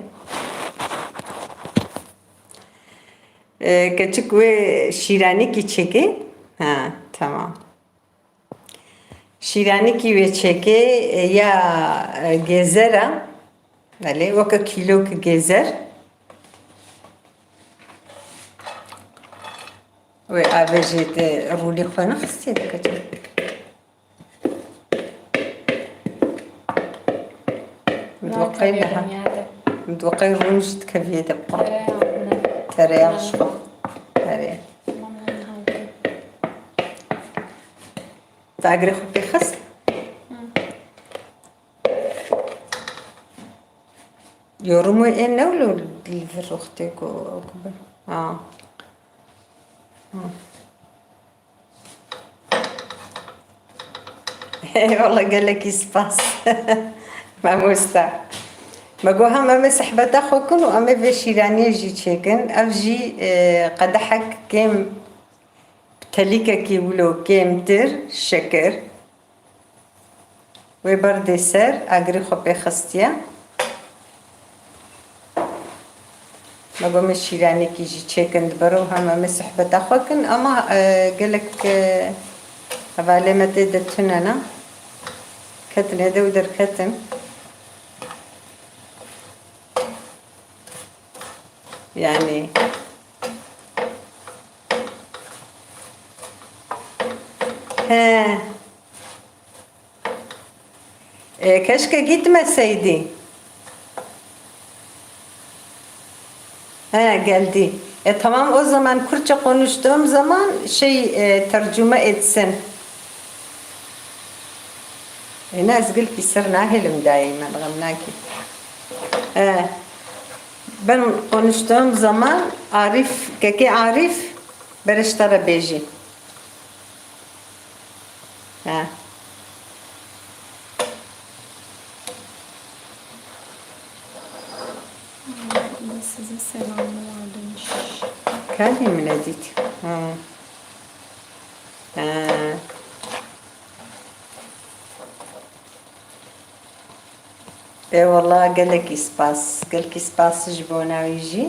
küçük ve şirani ki çeke ha tamam şirani ki ve çeke ya gezera vale vaka kilo ki gezer ve avejete ruli khana khsiyet kaçı متوقعي لها متوقعي رونجت كفيه تبقى tereyağı şu. Tereyağı. تاجري خبي خس. يورومو إيه نولو اللي في رختك وكبر. والله قال لك يسباس ما مستا. مگو هم امه صحبت خو کن و امه به شیرانی جی چکن اف جی قدحک کم تلیکه کی ولو کم تر شکر و برد سر اگری خو بخستیا مگو امه شیرانی کی جی چکن برو هم امه صحبت خو کن اما گلک حواله مته دتونه نه کتنه دو در کتن يعني ها keşke gitmeseydi. Geldi. Tamam o zaman Kürtçe konuştuğum zaman tercüme etsin. الناس قلت يصيرنا هلم دايما غمناكي ben konuştuğum zaman Arif, keki Arif beriştara beji. Size selamlar demiş. Kendi mi ne dedi? والله قالك يسباس قالك يسباس جبونا ويجي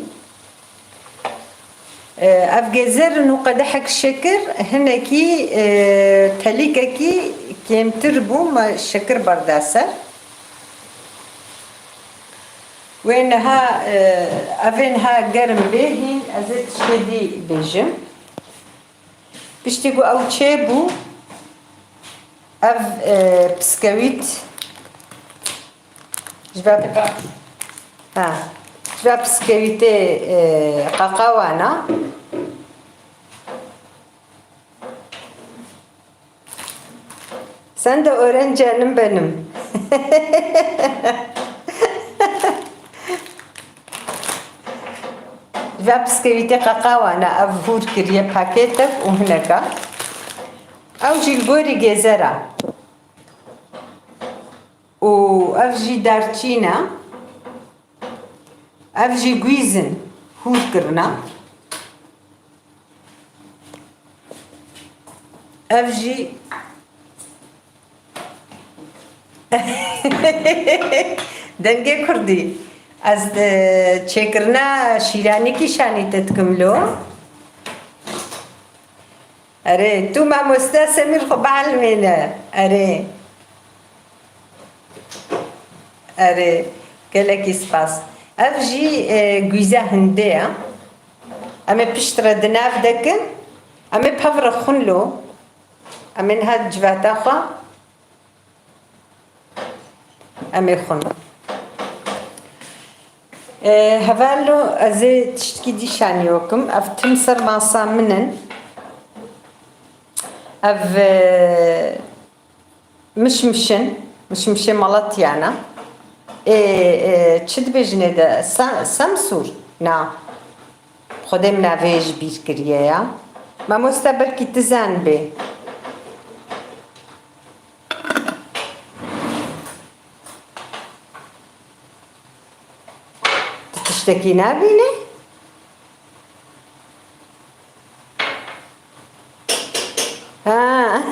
أفجزر إنه قدحك شكر هنا كي تليكا كي كيم تربو ما شكر برداسر وينها أفينها قرم بيهين أزيت شدي بيجم بيشتيقو أو تشيبو أف بسكويت جباب Ha. Ve bisküvite kakavana. Sen de öğren canım benim. Ve bisküvite kakavana avhur kiriye paketek uhneka. Av jilgori gezera. O av jî darçîna. Ev jî gwîzin hûr kirina. Ev jî dengê Kurdî. Ez çêkirina şîranîkî şanî te dikim lo. Erê tu mamoste Semîr xwe bielmêne. Erê. Erê gelekî spas. Ev jî gwîza hindê ye. Em ê pişt re di nav dikin. Em ê pev re xwin lo. Em ê niha civata xwe. Em ê xwin. Heval lo ez ê tiştekî dî şanî bikim. Ev tim ser masa min in. Ev mişmişê Malatyana. Çi dibêjine de Samsûr? Na. Xwedê min navê ji bîr kiriye ya. Mamoste belkî tu zanibê. Tu tiştekî nabînî? Ha.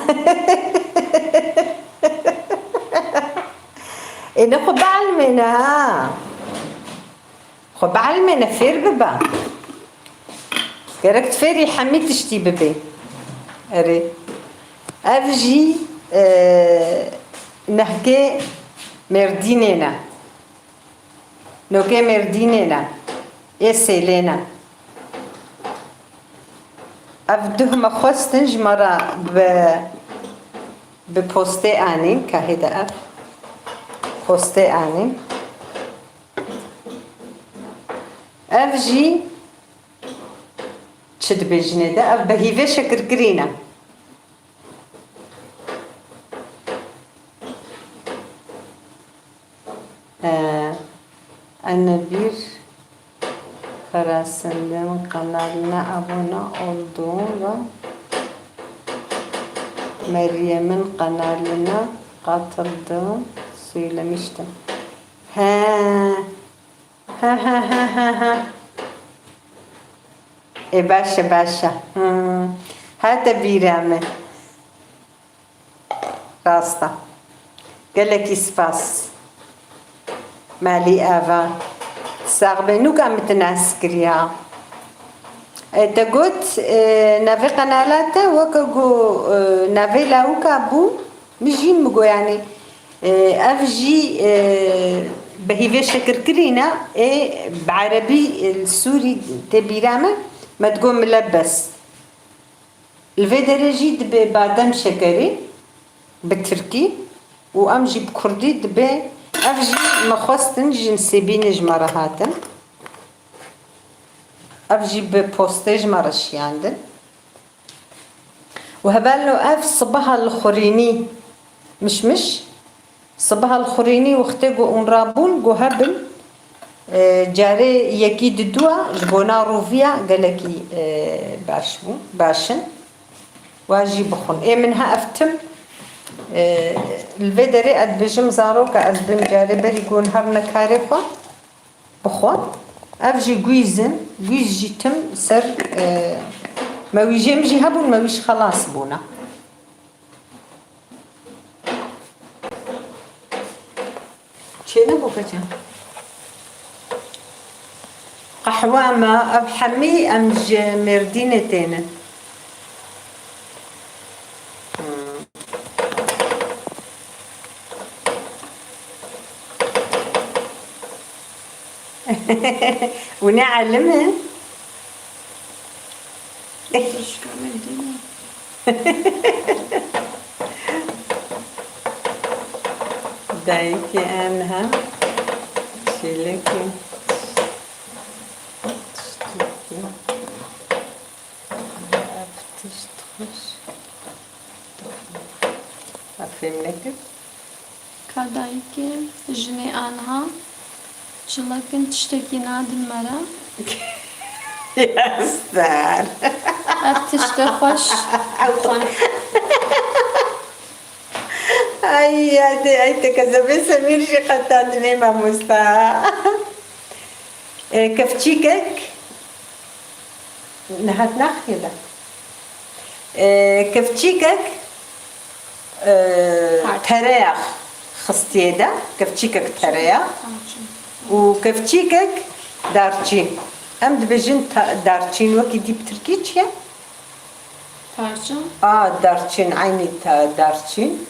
Ne xwe bielmêne ha. Xwe bielmêne fêr bibe. Gerek tu fêrî hemî tiştî bibê. Erê. Ev jî nehkê Mêrdînê ne. Nokê Mêrdînê ne. Ê Sêlê ne. Ev duhme xwestin ji me re bi postê anîn ka hêde ev. Postê anîn. Ev jî çi dibêjine de ev bi hîvê şekirkirî ne. Enebîr Karasende'nin kanalına abone olduğum ve Meryem'in kanalına katıldığım söylemiştim. Başa. Hadi birame. Rasta. Geleki spas. Mali ava. Sarbenuk amitnas kriya. تقول نافي قنالات وكجو نافي لاوكا بو مجي مجو يعني أفجي بهيفي شكر كرينا بعربي السوري تبيرامة ما تقول ملبس الفيدرجي دبي بادم شكري بالتركي وأمجي بكردي دبي أفجي مخوستن جنسي بينج مرهاتن أفجي ببوستيج مرش ياندن وهبالو أف صبها الخوريني مش صبها الخوريني واختجو انرابون جو هبل جاري يكيد دوا جبونا روفيا قالكي باشن واجي بخون منها أفتم الفيدري أدبجم زاروكا أدبم جاري بري قون هرنا كاريخوا بخون أفجي جويز جيتم سر ما ويجي مجي هبون ما ويش خلاص بونا شينا بوكتين قحوة ما أبحمي أمج مردينتين ونعلمها دايكي أنها شيلكي فهمناك Kadayki jine anha çılakın tişteki nadin mara. يا استاذ Hep tişte hoş. اي هاي كذا سمير شي قطان ما مستا كفتشيكك نهات ناخذة كفتشيكك ترياخ خستيدا كفتشيكك ترياخ وكفتشيكك دارچين هم دبجن دارچين وكي دي بتركيش يا Tarçın. دارچين عيني دارچين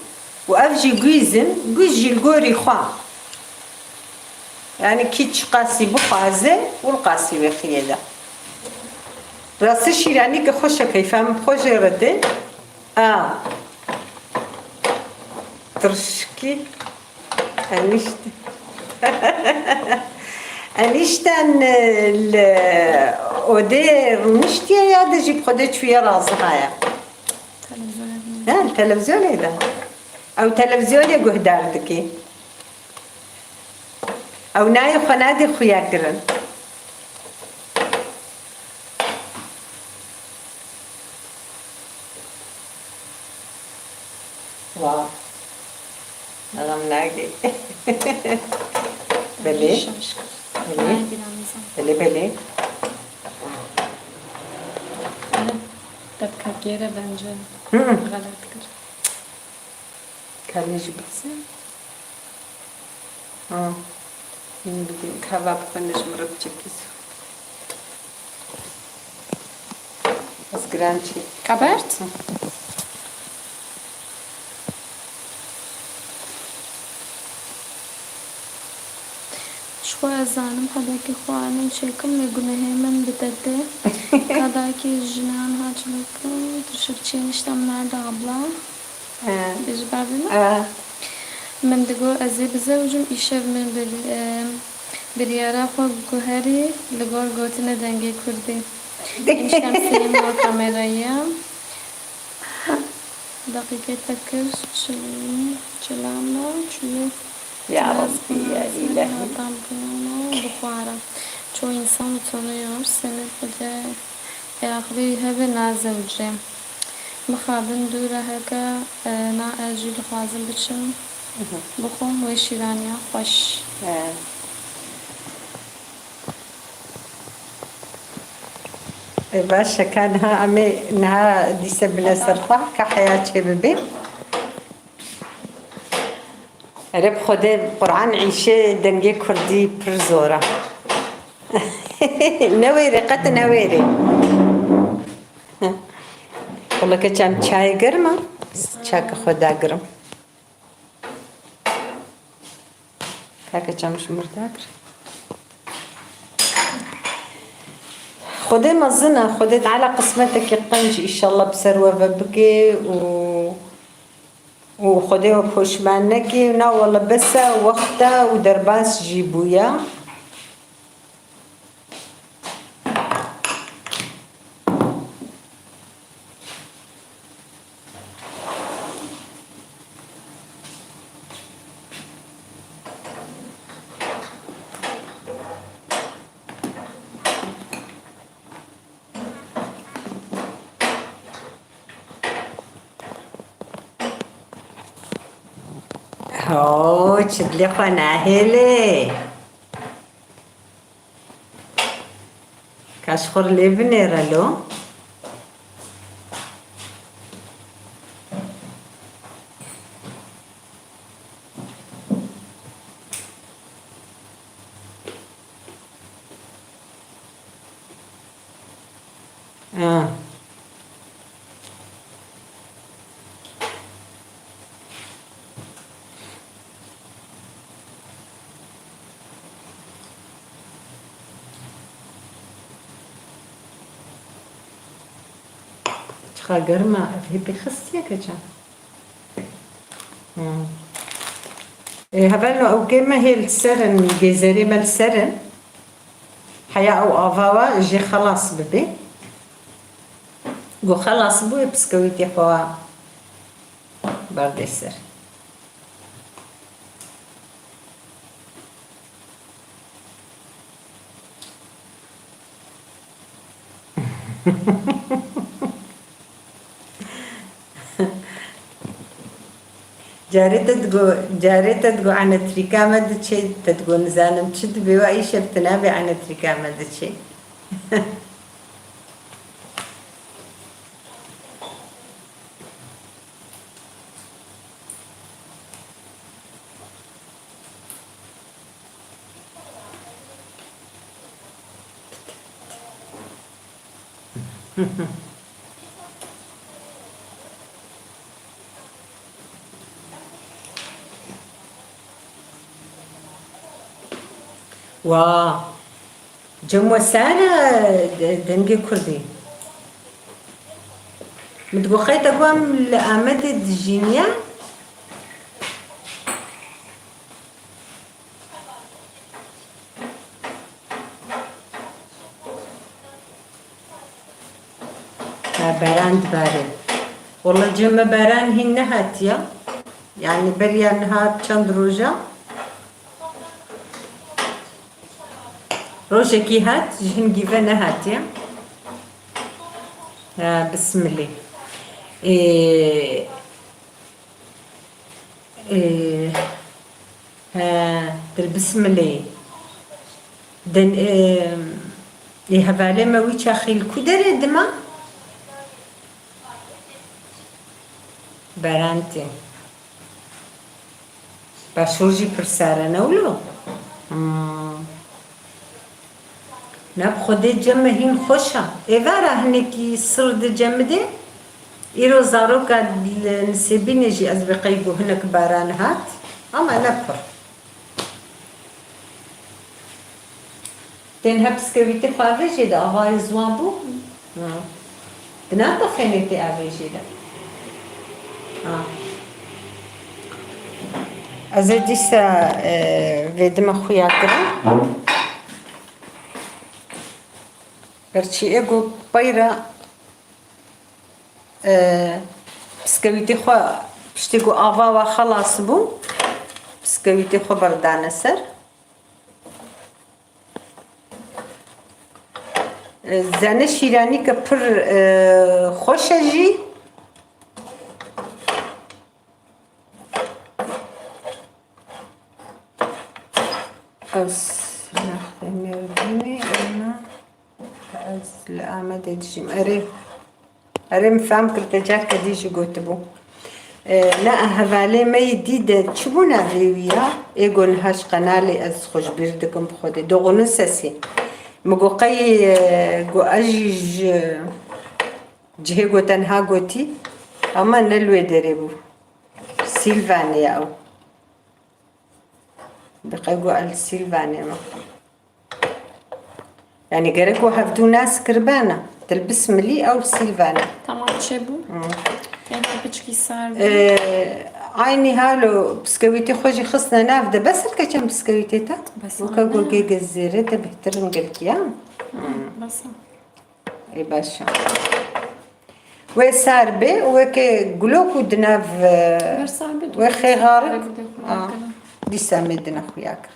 وأفجي جويزن جويزي الجوري خوا يعني كيتش قاسي بخازة والقاسي بخيلة راس الشيء يعني كخوشة كيفهم خوشة رده ترشكي أنيشت أنيشتن الأودير نشتي يا دجي بخدش فيها راسها Televizyon. لا التلفزيون هذا او تلفزيون يقول داردكي او ناي خنادي خويا قرن واو نغم ناقي بلي بلي بلي بلي Dabka gere bence. Galat kır. كاليج بحسن من بدي كباب خنش مرب تشكيس بس جرانشي Kabert. شو أزانم هذاك إخواني شيكم يقولون هيمن بتدي هذاك الجنان هاجلكم تشرتشين اشتمنا دابلا بيجبر بنا من دقو أزي بزوجم إيشاف من بريارا خو جوهري لقول قوتنا دنجي كردي إنشام سينما كاميرا دقيقة تكر شلامنا شوية يا ربي يا إلهي بخوارا çoğu insan utanıyor. Seni böyle ayaklı hebe nazevce. مخابن دورة هكا نا أجي لخوازم بچم بخوم وشيرانيا خوش باشا كانها عمي انها دي سبنا سرطة كحياة شبابي رب خده قرآن عيشة دنجي كردي برزورة نويري قط نويري والله كم چای گرمه چاک خدا گرم که چمش مرداگر خده مزنه خده على قسمتك القنج ان شاء الله بسروه ببكي وخده وبخشمانكي ونا والله بس وقتا ودرباس جيبويا تشدلي خوانا هيلي كاشخور ليبني رالو گرمه هی بخستیه کجا هبلو او كيما هي السرن الجزيري مال السرن حياة او افاوا جي خلاص ببي قو خلاص بو بسكويت يخوا برد السر جاري تدقو عن تريكا ما دتشي تدقو نزانم تشد بيوا اي شفتنا بي عن تريكا ما دتشي وا جمو سانا دنجي كردي متقو خيط اقوام لأمد الجينيا باران بارد والله جمع باران هي نهاتيا يعني بريا نهار چند روجا روجكي هات جهنجي فانا هاتيا بسم الله بسم الله دن هفالي ما ويش اخيل كدر دما بارانتي باشورجي برسارة نولو ناب خودي جمع هين خوشا ايوارا هنكي صرد جمع دي ايرو زارو كاد نسيبيني جي ازبقيقو هناك باران هات اما نبر تين هبسكويتي خارجي دا اغاي زوان بو بناتا خينيتي افيجي دا ازديسا فيدما خويا كرا برچی اگو پیرا بسکویتی خو پشتیگو آوا و خلاص بو بسکویتی خو بردانه سر زنه شیرانی که پر خوشه جی از نخمردنی اینا از لآمد الجيم أريم فهم كرت جاك كديش قلت بو لا هفالي ما يديد شبونا فيويا يقول هاش قنالي از خوش بيردكم بخودي دوغنو ساسي مگو قي قو أجيج جهي قو تنها قوتي أما نلوي دريبو سيلفانيا أو بقي قو السيلفانيا ما يعني قرقوا هفدو ناس كربانة تلبس ملي أو سيلفانا تمام شبو يعني بتشكي صار عيني هالو بسكويتي خوجي خصنا نافدة بس الكشم بسكويتي تا بس وكاقول جيجا الزيرة ده بيحترم قلتيا بس اي باشا وصار بي وكي قلوكو دناف وخي غارق دي سامي دنا خوياك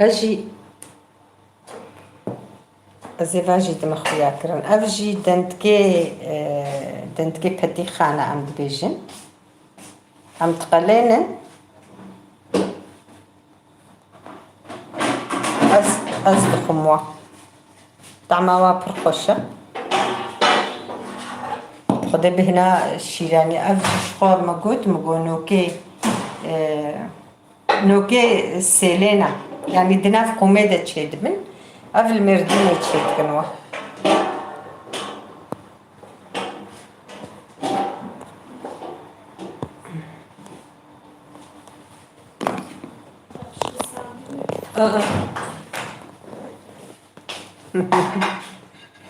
أجي أزواجي دم خويا كرن أفجي دنتكي بدي خانة عم بيجن عم تقلينن أز بخموا طعمها برخوشة خدي بهنا الشيراني أفجي شخور مقود نوكي نوكي سيلينا يعني دناف قوميدة تشيد من قبل مردينة تشيد كنوا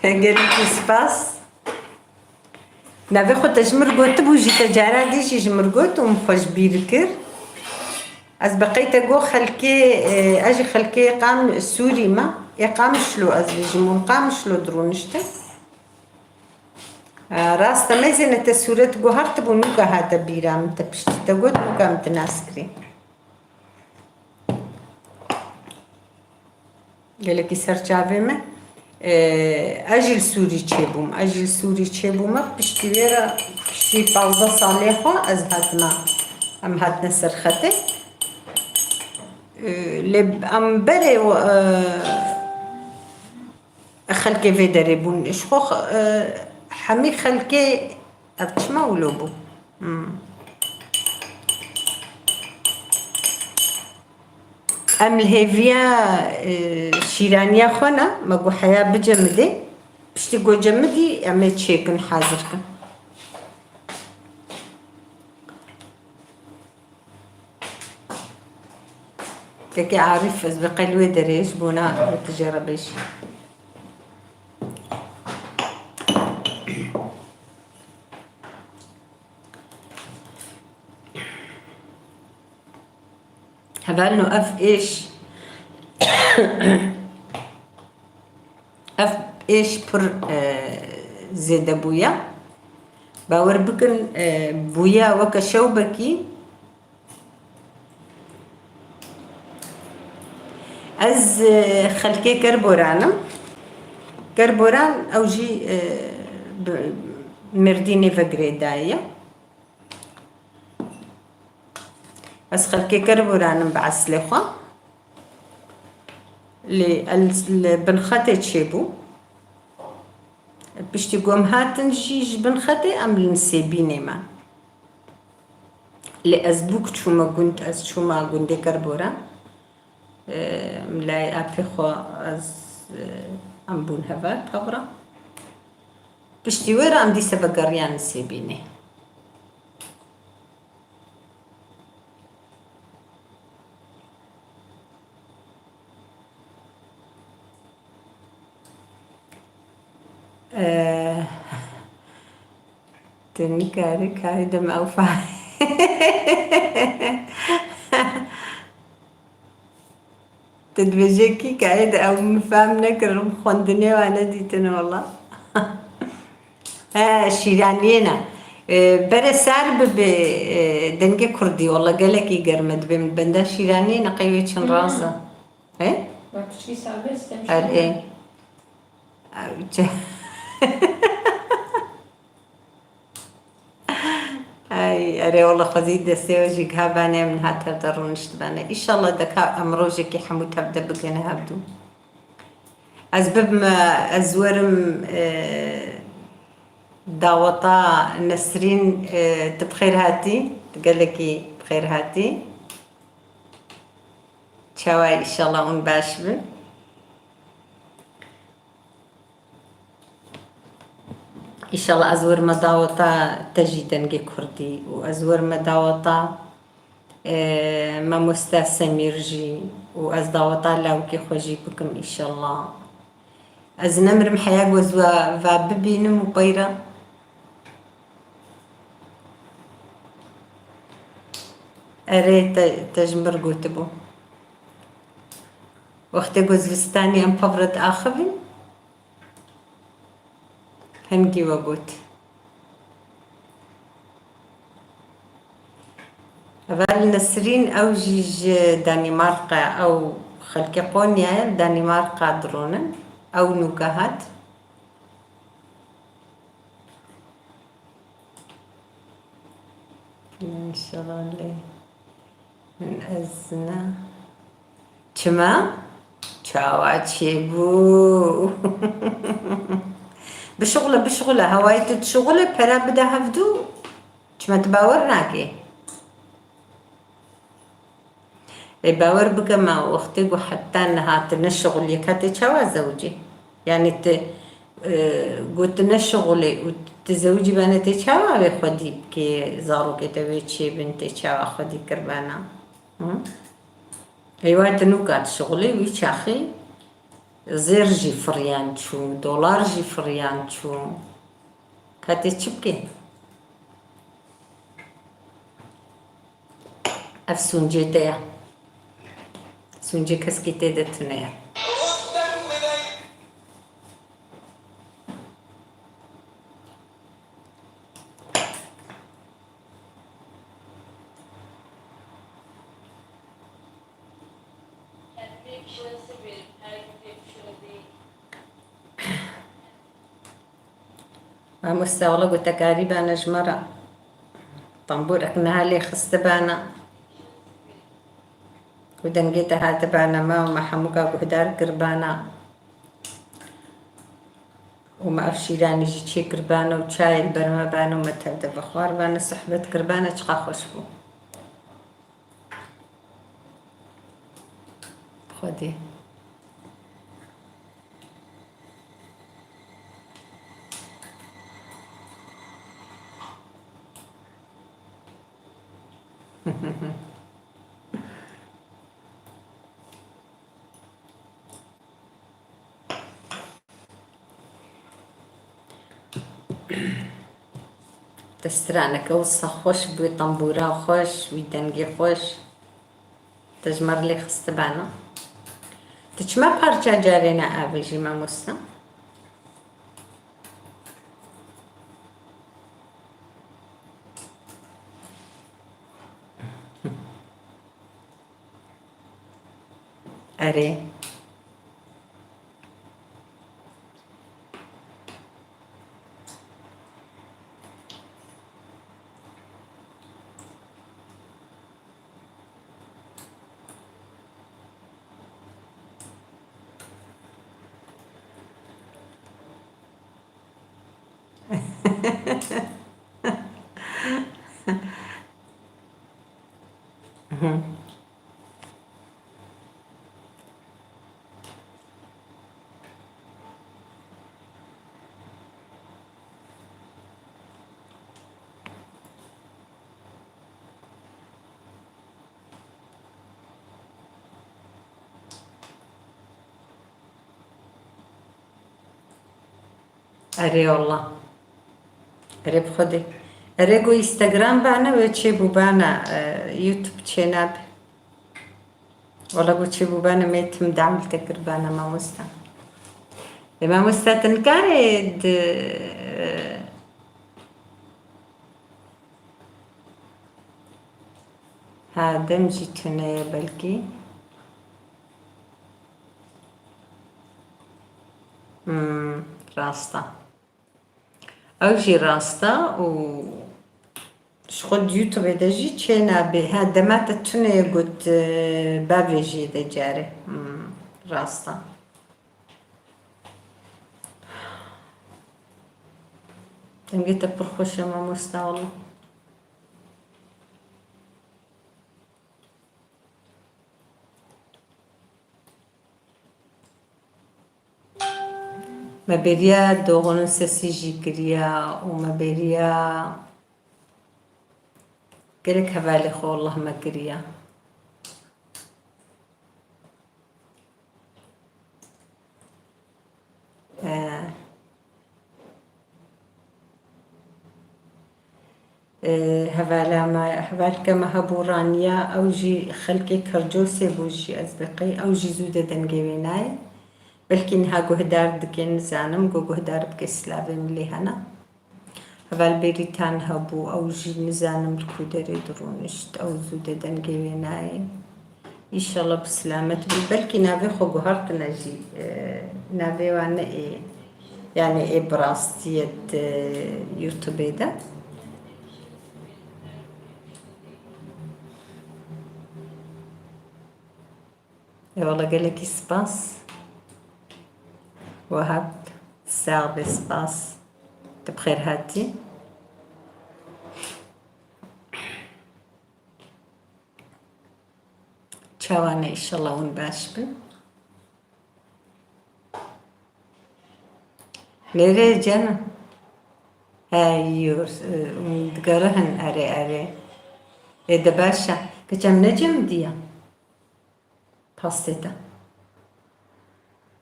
قريت سباس نبي خد تجمر قوت بوجي تجارة ديش يجمر قوت ومخش بيركر از بقيت اقو خلكي اجي خلكي قام سوري ما يقام شلو از بيجمون قام شلو درونشته راست مزنة تسورة جوهرت بونوكا هذا بيرام تبشت تقول نوكا متناسكري قالك سرچاومه اجل سوری چبوم پشتیویرا پشتی 15 ساله خو از هاتما ام هاتنا سرخته لب ام بره و خلقه في دربون اشخوخ حمي خلقه ابتشما ولوبو ام الهيفيا شيرانيا خونا ماقو حياة بجمدي بشتي قو جمدي امي تشيكن حاضركن كي عارف اسبق الويدريش بونا تجربيش هبالنو اف ايش اف ايش بر زيد بويا باور بكن بويا وكا شوبكي از خلكي كربوران او جي مرديني فقريدايا بس خلكي كربوران بعسلخة البنخاتي تشيبو بشتي قوم هاتن جيج بنخاتي ام لنسيبيني ما لأزبوك تشوما قنت از تشوما قندي كربوران ملاي ابي خو از ام بون هفا طبرا بشتي ويرا ام دي سبقريان نسيبيني تني كاري دم اوفا تدبجيكي كايد او مفهم نكر مخندني وانا ديتنا والله شيرانينا برا سارب دنجي كردي والله قالك يقرمد بمن بندا شيرانينا قيوتشن راسه ايه بكشي سابس تمشي ايه اي اري والله خزيد دسيوجي كهاباني من هاتها درونش تباني ان شاء الله دكا امروجك يحمو تبدا بقنا هبدو اسباب ما ازورم دعوتا نسرين تبخير هاتي تقلكي بخير هاتي تشاوي ان شاء الله اون باشبن إن شاء الله أزور مداوطة تجي دنجي كردي وأزور مداوطة ما مستا سميرجي وأزداوطة لاوكي خوجي بكم إن شاء الله أزنمر محياق وزوا فاببينم وبيرا أريد تجمر قوتبو وقت جوزفستاني أم فبرد آخبين هنجي وقوت أبال نسرين أو جيج دانماركا أو خلقي قونيا دانماركا درونا أو نوكاهات إن شاء الله من أزنا شما شاوات شيبو بشغله هواية تشغله فلا بدا هفدو شما تباورناكي باور بكما وقتي وحتى انها تنشغل يكاتي شوا زوجي يعني قلت نشغلي وتزوجي بنتي شوا بخدي كي زارو كي تبيتشي بنتي شوا خدي كربانا ايوه تنوكات شغلي ويشاخي زير جي فريان شو دولار جي فريان شو كاتي تشبكي افسون جيتيا سونجي كسكي تيدتنيا ما مستوى قلت قريبة أنا جمرة طنبورك نهالي خستبانا ودنقيت هاتبانا ما وما حموكا قهدار قربانا وما أفشيراني جيتشي قربانا وشاي البرمة بانا وما تبدا بخوار بانا صحبة قربانا تشقا خوشبو خدي تسترانك وصا خوش بوي طنبورا خوش ويدنقي خوش تجمر لي خستبانا تشما بارچا جارينا آبجي ما مستا أري أري والله أري بخدي أري قو إنستغرام بانا ويتشي بوبانا يوتيوب تشيناب والله قو تشي بوبانا ميتم دعم تقربانا ما مستا ما مستا تنكارد هادم جيتنا بلكي راستا أوجي راستا و شخد يوتيوب دجي تشينا بهذا ما تتنى قد بافيجي دجاري راستا تنقيت برخوش ما مستوى ما بريا دوغنو سسيجي كريا وما بريا قلك هبالي خو الله ما كريا هبالا ما هبال كما هبورانيا أو جي خلقي كرجوسي بوجي أزبقي أو جي زودة دنجيويناي بلكن ها قهدار دكين زانم قهدار بكسلابي ملي هنا هبال بيريتان هبو أو جي نزانم الكودري درونشت أو زودة دنجيويناي إن شاء الله بسلامة بلكي نابي خو قهرت نجي نابي وانا إيه يعني إيه براستية يوتيوب ده والله قالك سباس وهبت الساعة بسباس بخير هاتي تشاوانا إن شاء الله ونباشبن ليري جانا هايو ونتقرهن أري إذا باشا كجم نجم ديا pasteta.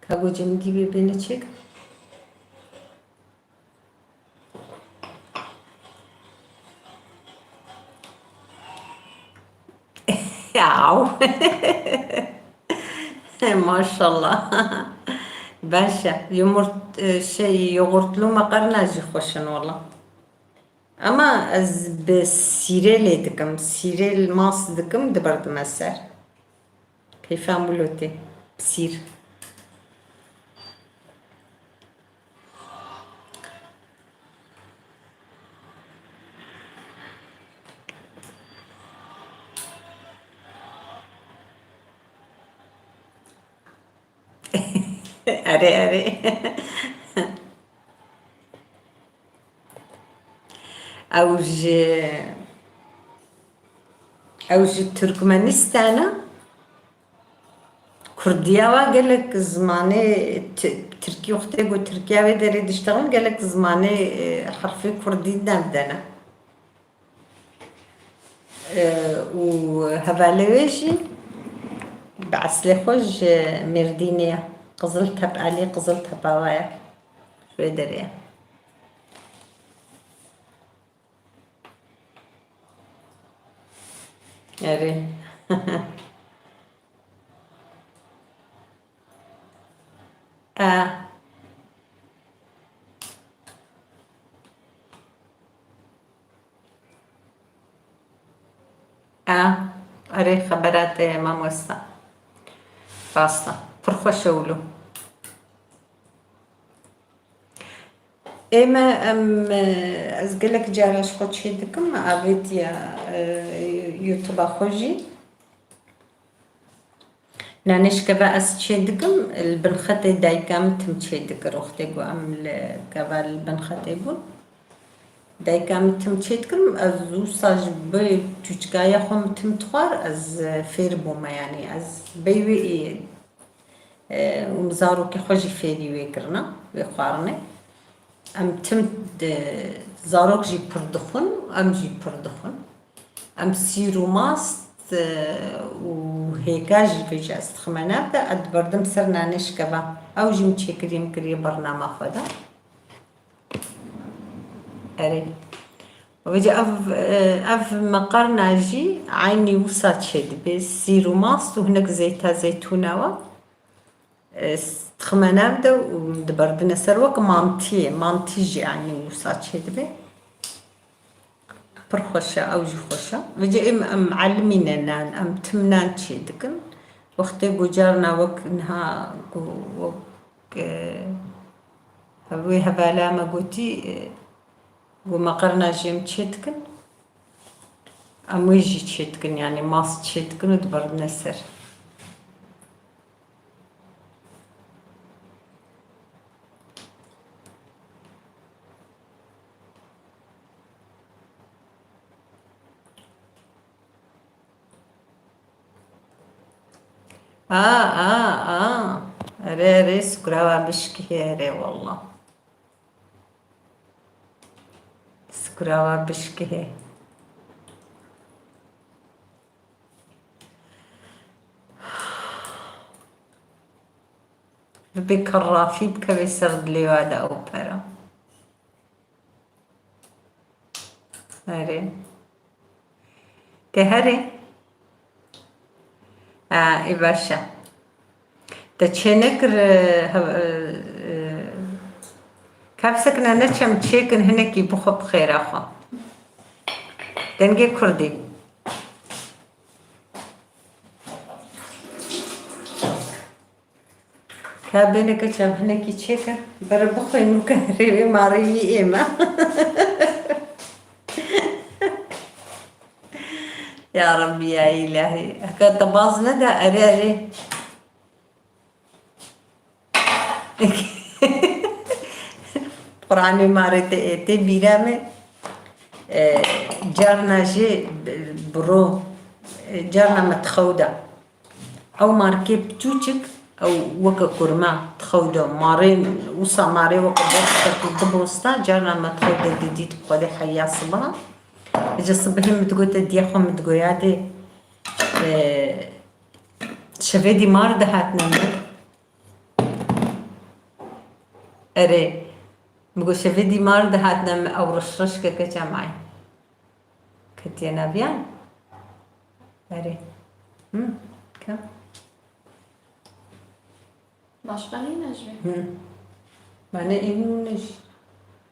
Kagucum gibi beni çek. Yav. Maşallah. Başa yoğurtlu makarnacı hoşun valla. Ama az be sirel edikim. Sirel mas dikim dibardım eser. كيف عملوتي بسير. أري أري. أوج تركمانستان كردية قال لك زماني تركي وقتي قلت تركيا بدري تشتغل قال لك زماني حرفي كردي نبدنا وهبالويجي بعسلي خوش مردينية قزلتها بقالي قزلتها بوايا شو دري أري. أري خبرات ما موسى راستا فرخوشولو إما أزقلك جارش خود شيدكم أبيت يا يوتيوب خوجي نانش كبا أس شيدكم البنختي دايكام تم شيدك روختي قو أم كبا البنختي قو دايكام تم شيدكم أزو ساج بي تشكايا خم تم تخار أز فيربو ما يعني أز بيوي ومزارو كي خوجي فيري ويكرنا ويخارني ام تم زاروك جي بردخون ام جي بردخون ام سيرو ماست وهيكا جي فيجي استخمانا بدا اد بردم سرنا نشكبا او جي متشكرين كري برنامج خدا اري وجي اف مقرنا جي عيني وصات شد بس سيرو ماست وهناك زيتا زيتونه تخمنا بدا ودبردنا سروك مانتي جي يعني وصات شد برخوشة أو جي خوشة وجي معلمين أم تمنان تشيدكن وقتي جارنا وك إنها وك هبوي هبالا ما قوتي وما قرنا جيم تشيدكن أم ويجي تشيدكن يعني ماس تشيدكن ودبردنا سر أري سكراوا بشكي أري والله سكراوا بشكي بكرافي بكبي سرد لي وادا أوبرا أري كهري إباشا تشنكر كابسكنا نتشم تشيكن هناك يبخو بخير أخو تنجي كردي كابينك تشم هناك تشيكن بربخو إنو كهري ماري إيما يا ربي يا إلهي هكذا باظنا دا أري قرآني ماري تي بيرامي جارنا جي برو جارنا متخودة أو ماركيب توشك أو وكا كورما تخودة مارين وصا ماري وكا بوستا جارنا متخودة جديد بقولي حيا صبرا إجا صبحين متقول تديخهم متقولياتي شفيدي مارده هاتنا أري بقول شفيدي مارده هاتنا أو رشرشكة كتا معي كتيا نبيان أري كم باشقالي نجري ما أنا إنو نجي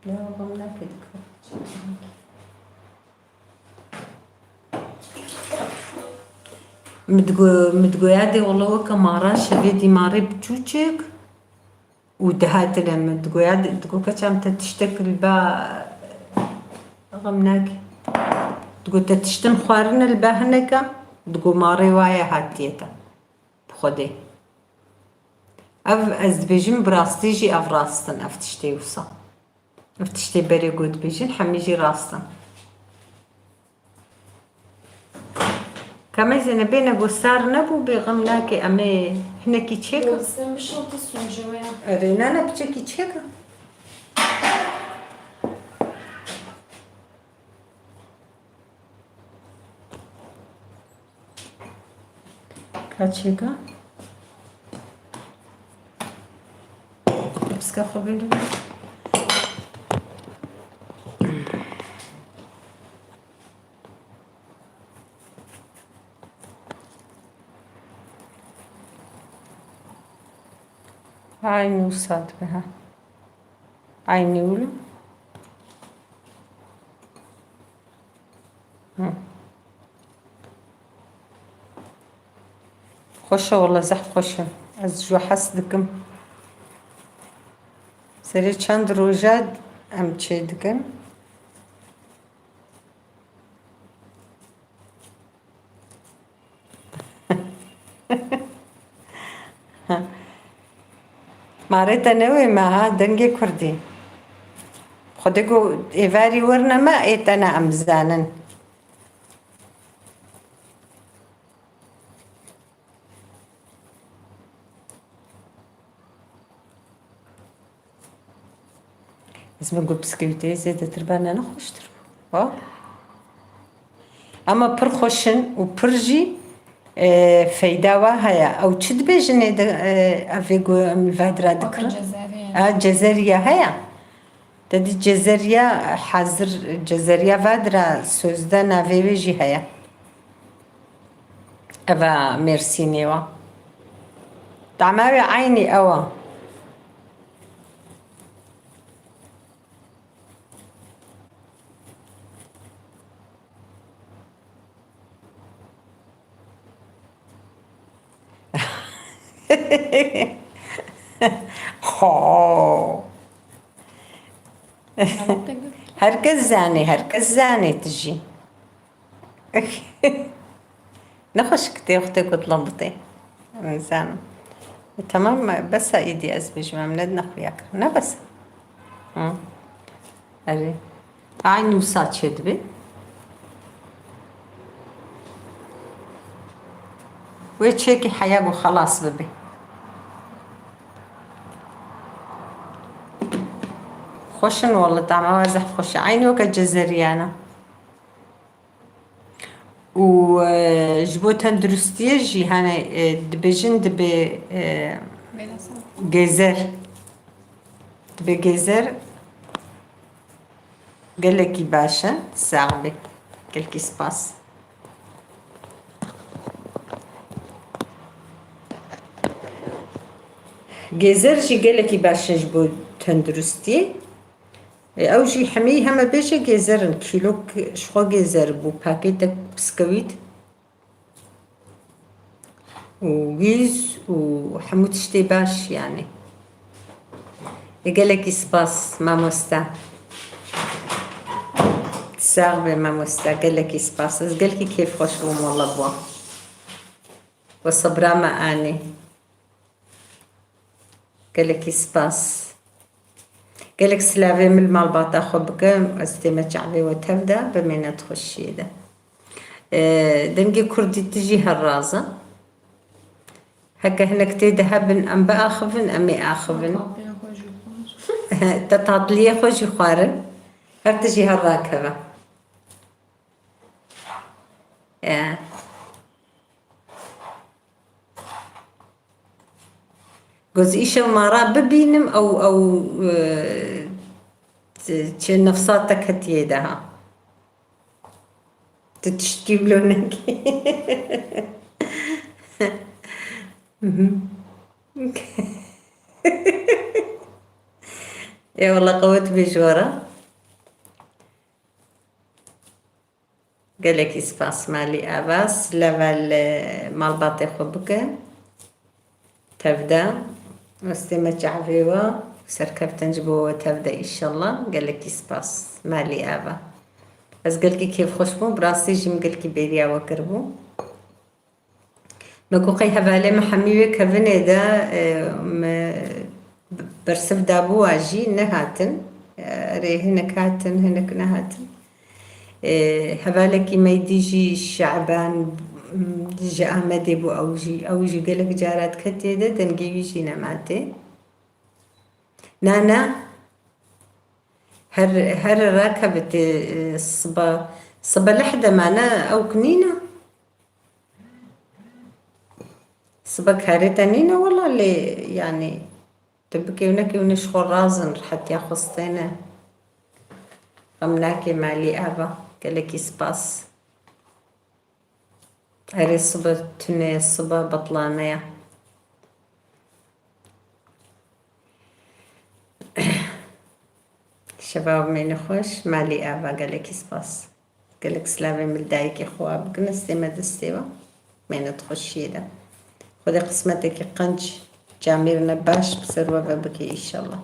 لا والله كده متقويادي والله وكا مارا شفيدي ماري بجوجك ودهات لما متقويادي تقول كم تشتكي البا غمناك تقول تشتم خوارن البا هنكا تقول ماري وايا هاتيتا بخدي از بيجن براستيجي اف راستن اف تشتي وصا اف تشتي بري قد بيجن حميجي راستن كما إذا نبينا قصار نبو بغمناكي أمي إحنا كي تشيكا Sen bir şortu sunucuya. رينا أنا بتشيكي تشيكا كاتشيكا بس كخبيلو عيني وصاد بها عيني ولو خوشة والله زحف خوشة از جو حسدكم سري چند روجاد ام چه دكم ماريتا نوي معها دنجي كردي خدقو إيفاري ورنا ما إيتنا أمزانن اسمه نقول بسكويتي زيادة تربانا نخوش تربو أما پر خوشن و پرجي فايدة هيا أو تشد بيجني أفيقو الفادرة ذكر جزرية هيا تدي جزرية حاضر جزرية فادرة سوزدا نافي بيجي هيا أبا ميرسيني وا تعماري عيني أوا هركز زاني تجي نخش كتير اختي قلت لمبطي زان تمام بس ايدي ازبج ما مندنا خوياك نا بس اري عيني وصات شدبي ويتشيكي حياة وخلاص ببي خوشن والله طعمها وازح خوش عيني وكا جزريانة وجبوتها درستية جي هانا دبجن دبي جزر دبي جزر قالكي باشا ساعبي قالكي سباس جزر جي قالكي باشا جبوت تندرستي او جي حمي هما بيجي جزر كيلو شخو جزر بو باكيتك بسكويت وجيز وحموت شتي باش يعني يقالك سباس ماموستا تساغبي ماموستا قالك سباس قالك كيف خوش بوم والله بوا وصبرا ما اني قالك سباس قالك سلافي من المالباطة خبك استمع شعبي وتبدا بمينة تخشي ده دنجي كردي تجي هالرازة هكا هناك تذهبن ام باخفن امي اخفن تتعطلي خوش خوارن هر تجي هالراكبة جوز إيشا مرا ببينم أو نفساتك هتيدها تشتكي بلونك يا والله قوت بجورة قالك سباس مالي أباس لول مالباطي خبك تبدأ مستمة عفيوة سركبتن جبوة تبدأ إن شاء الله قالك سباس مالي أبا بس قالك كيف خشبو براسي جيم قالك بيريا وكربو مقوقي هبالي محميوي كفني دا برسف دابو واجي نهاتن ري هناك هاتن هناك نهاتن هبالك ما يديجي شعبان جا أحمد بو أوجي قالك جارات كتي دا تنجيبي شي نماتي نانا هر راكبت صبا لحدة معنا أو كنينة صبا كارتانينا والله اللي يعني تبكي ونكي ونشخر رازن حتى يخصتنا قمناكي مالي أبا قالك سباس هاري صبا تني صبا بطلانية شباب من خوش مالي أبا قالك سباس قالك سلامي من دايك خواب قنستي ما دستيوا من تخشي ده خذي قسمتك قنج جامير نباش بسروا بابكي إن شاء الله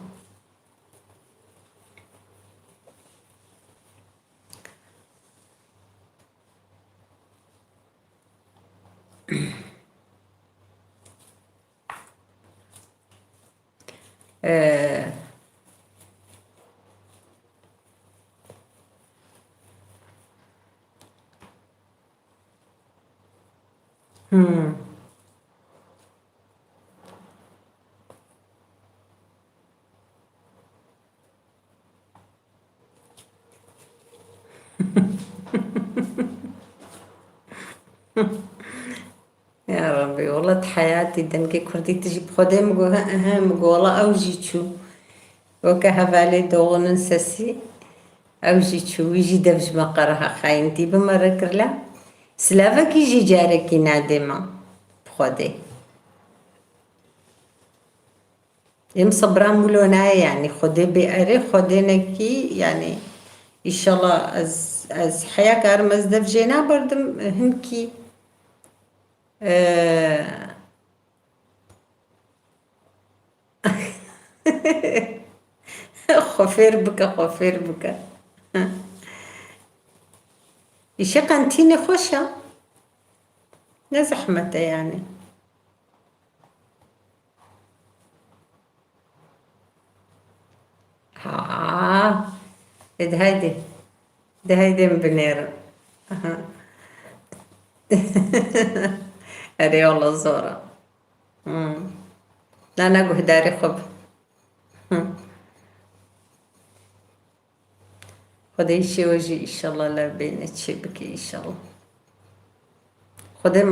يا ربي والله حياتي دنكي كردي تجي بخدي مقولة أو جيتشو وكهبالي دوغن سسي أو جيتشو ويجي دفج مقرها خاينتي بمرة كرلا سلافك يجي جاركي نادمة بخدي يم صبران مولونا يعني خدي بأري خدي نكي يعني إن شاء الله از حياك أرمز دفجينا بردم هنكي خفير بك إيشي قنتيني خوشة نزحمته يعني ده هيدي مبنيرة هذه والله زورة لا نقوه داري خب خدي شي وجي إن شاء الله لا بين تشبكي إن شاء الله خدي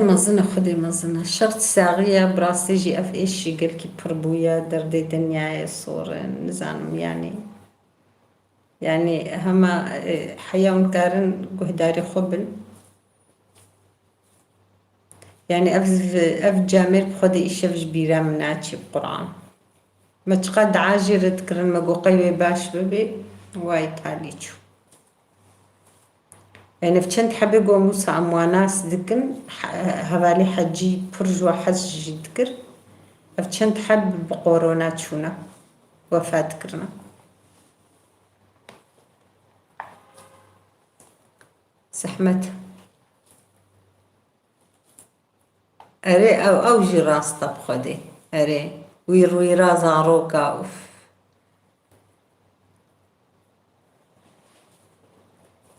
مظنة خدي مظنة شرط ساغية براسي جي أف إيش قالكي بربويا دردي دنيا صور نزانم يعني هما حياون كارن قهداري خبل يعني أف جامر بخدي إشاف جبيرا مناتشي بقرآن ما تقد عاجر تكرن مقوقي باش ببي وايد عليكو يعني فشنت حبيبو موسى أمواناس دكن هذالي حجي برجوا حج ذكر فشنت حب بقورونات شونا وفاة كرنا زحمت أري أو جي راس طبخدي أري ويروي رازا روكا أوف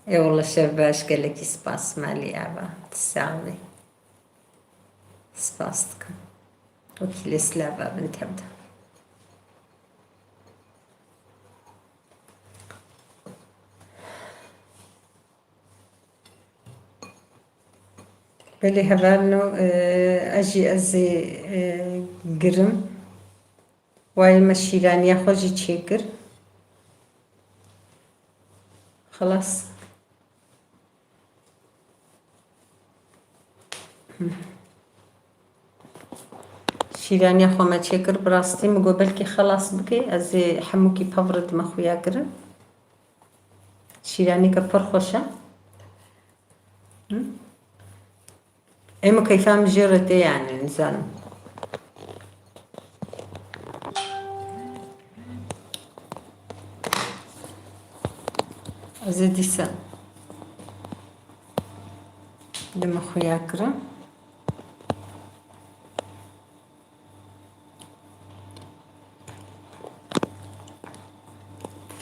اي والله شباش قال لك سباس مالي أبا تساوي سباستكم وكيل سلافا بنت هبدا بلي هبالنو أجي أزي قرم واي مشيلان ياخوجي تشيكر خلاص شیرانی خوام چکر براستی مگو بلکی خلاص بکی از حمو کی پاورد مخویا کرن شیرانی که پر خوشه اما كيفام جرتي يعني الإنسان زيدي سن لما خويا كرم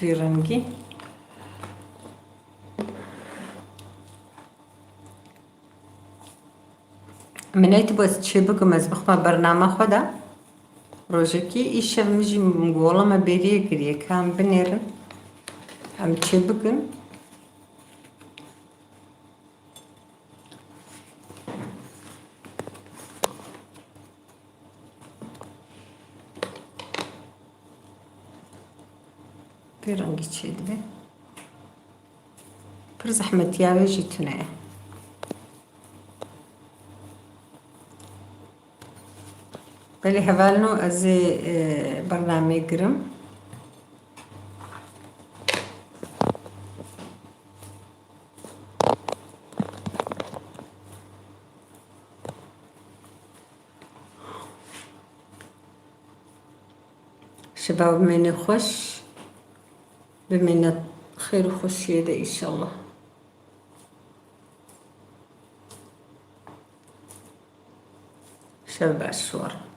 في رنجي منيت بس تشبك مزبخ ما برنامج خدا روجكي إيش مجي مقولة ما بيري كريه كان بنيرن هم تشبكن في رنجي تشدبه پر زحمت ياوي جيتونه بله هوالنو از برنامه گرم شباب مني خوش بمنة خير وخوش يدا إن شاء الله شباب الشوار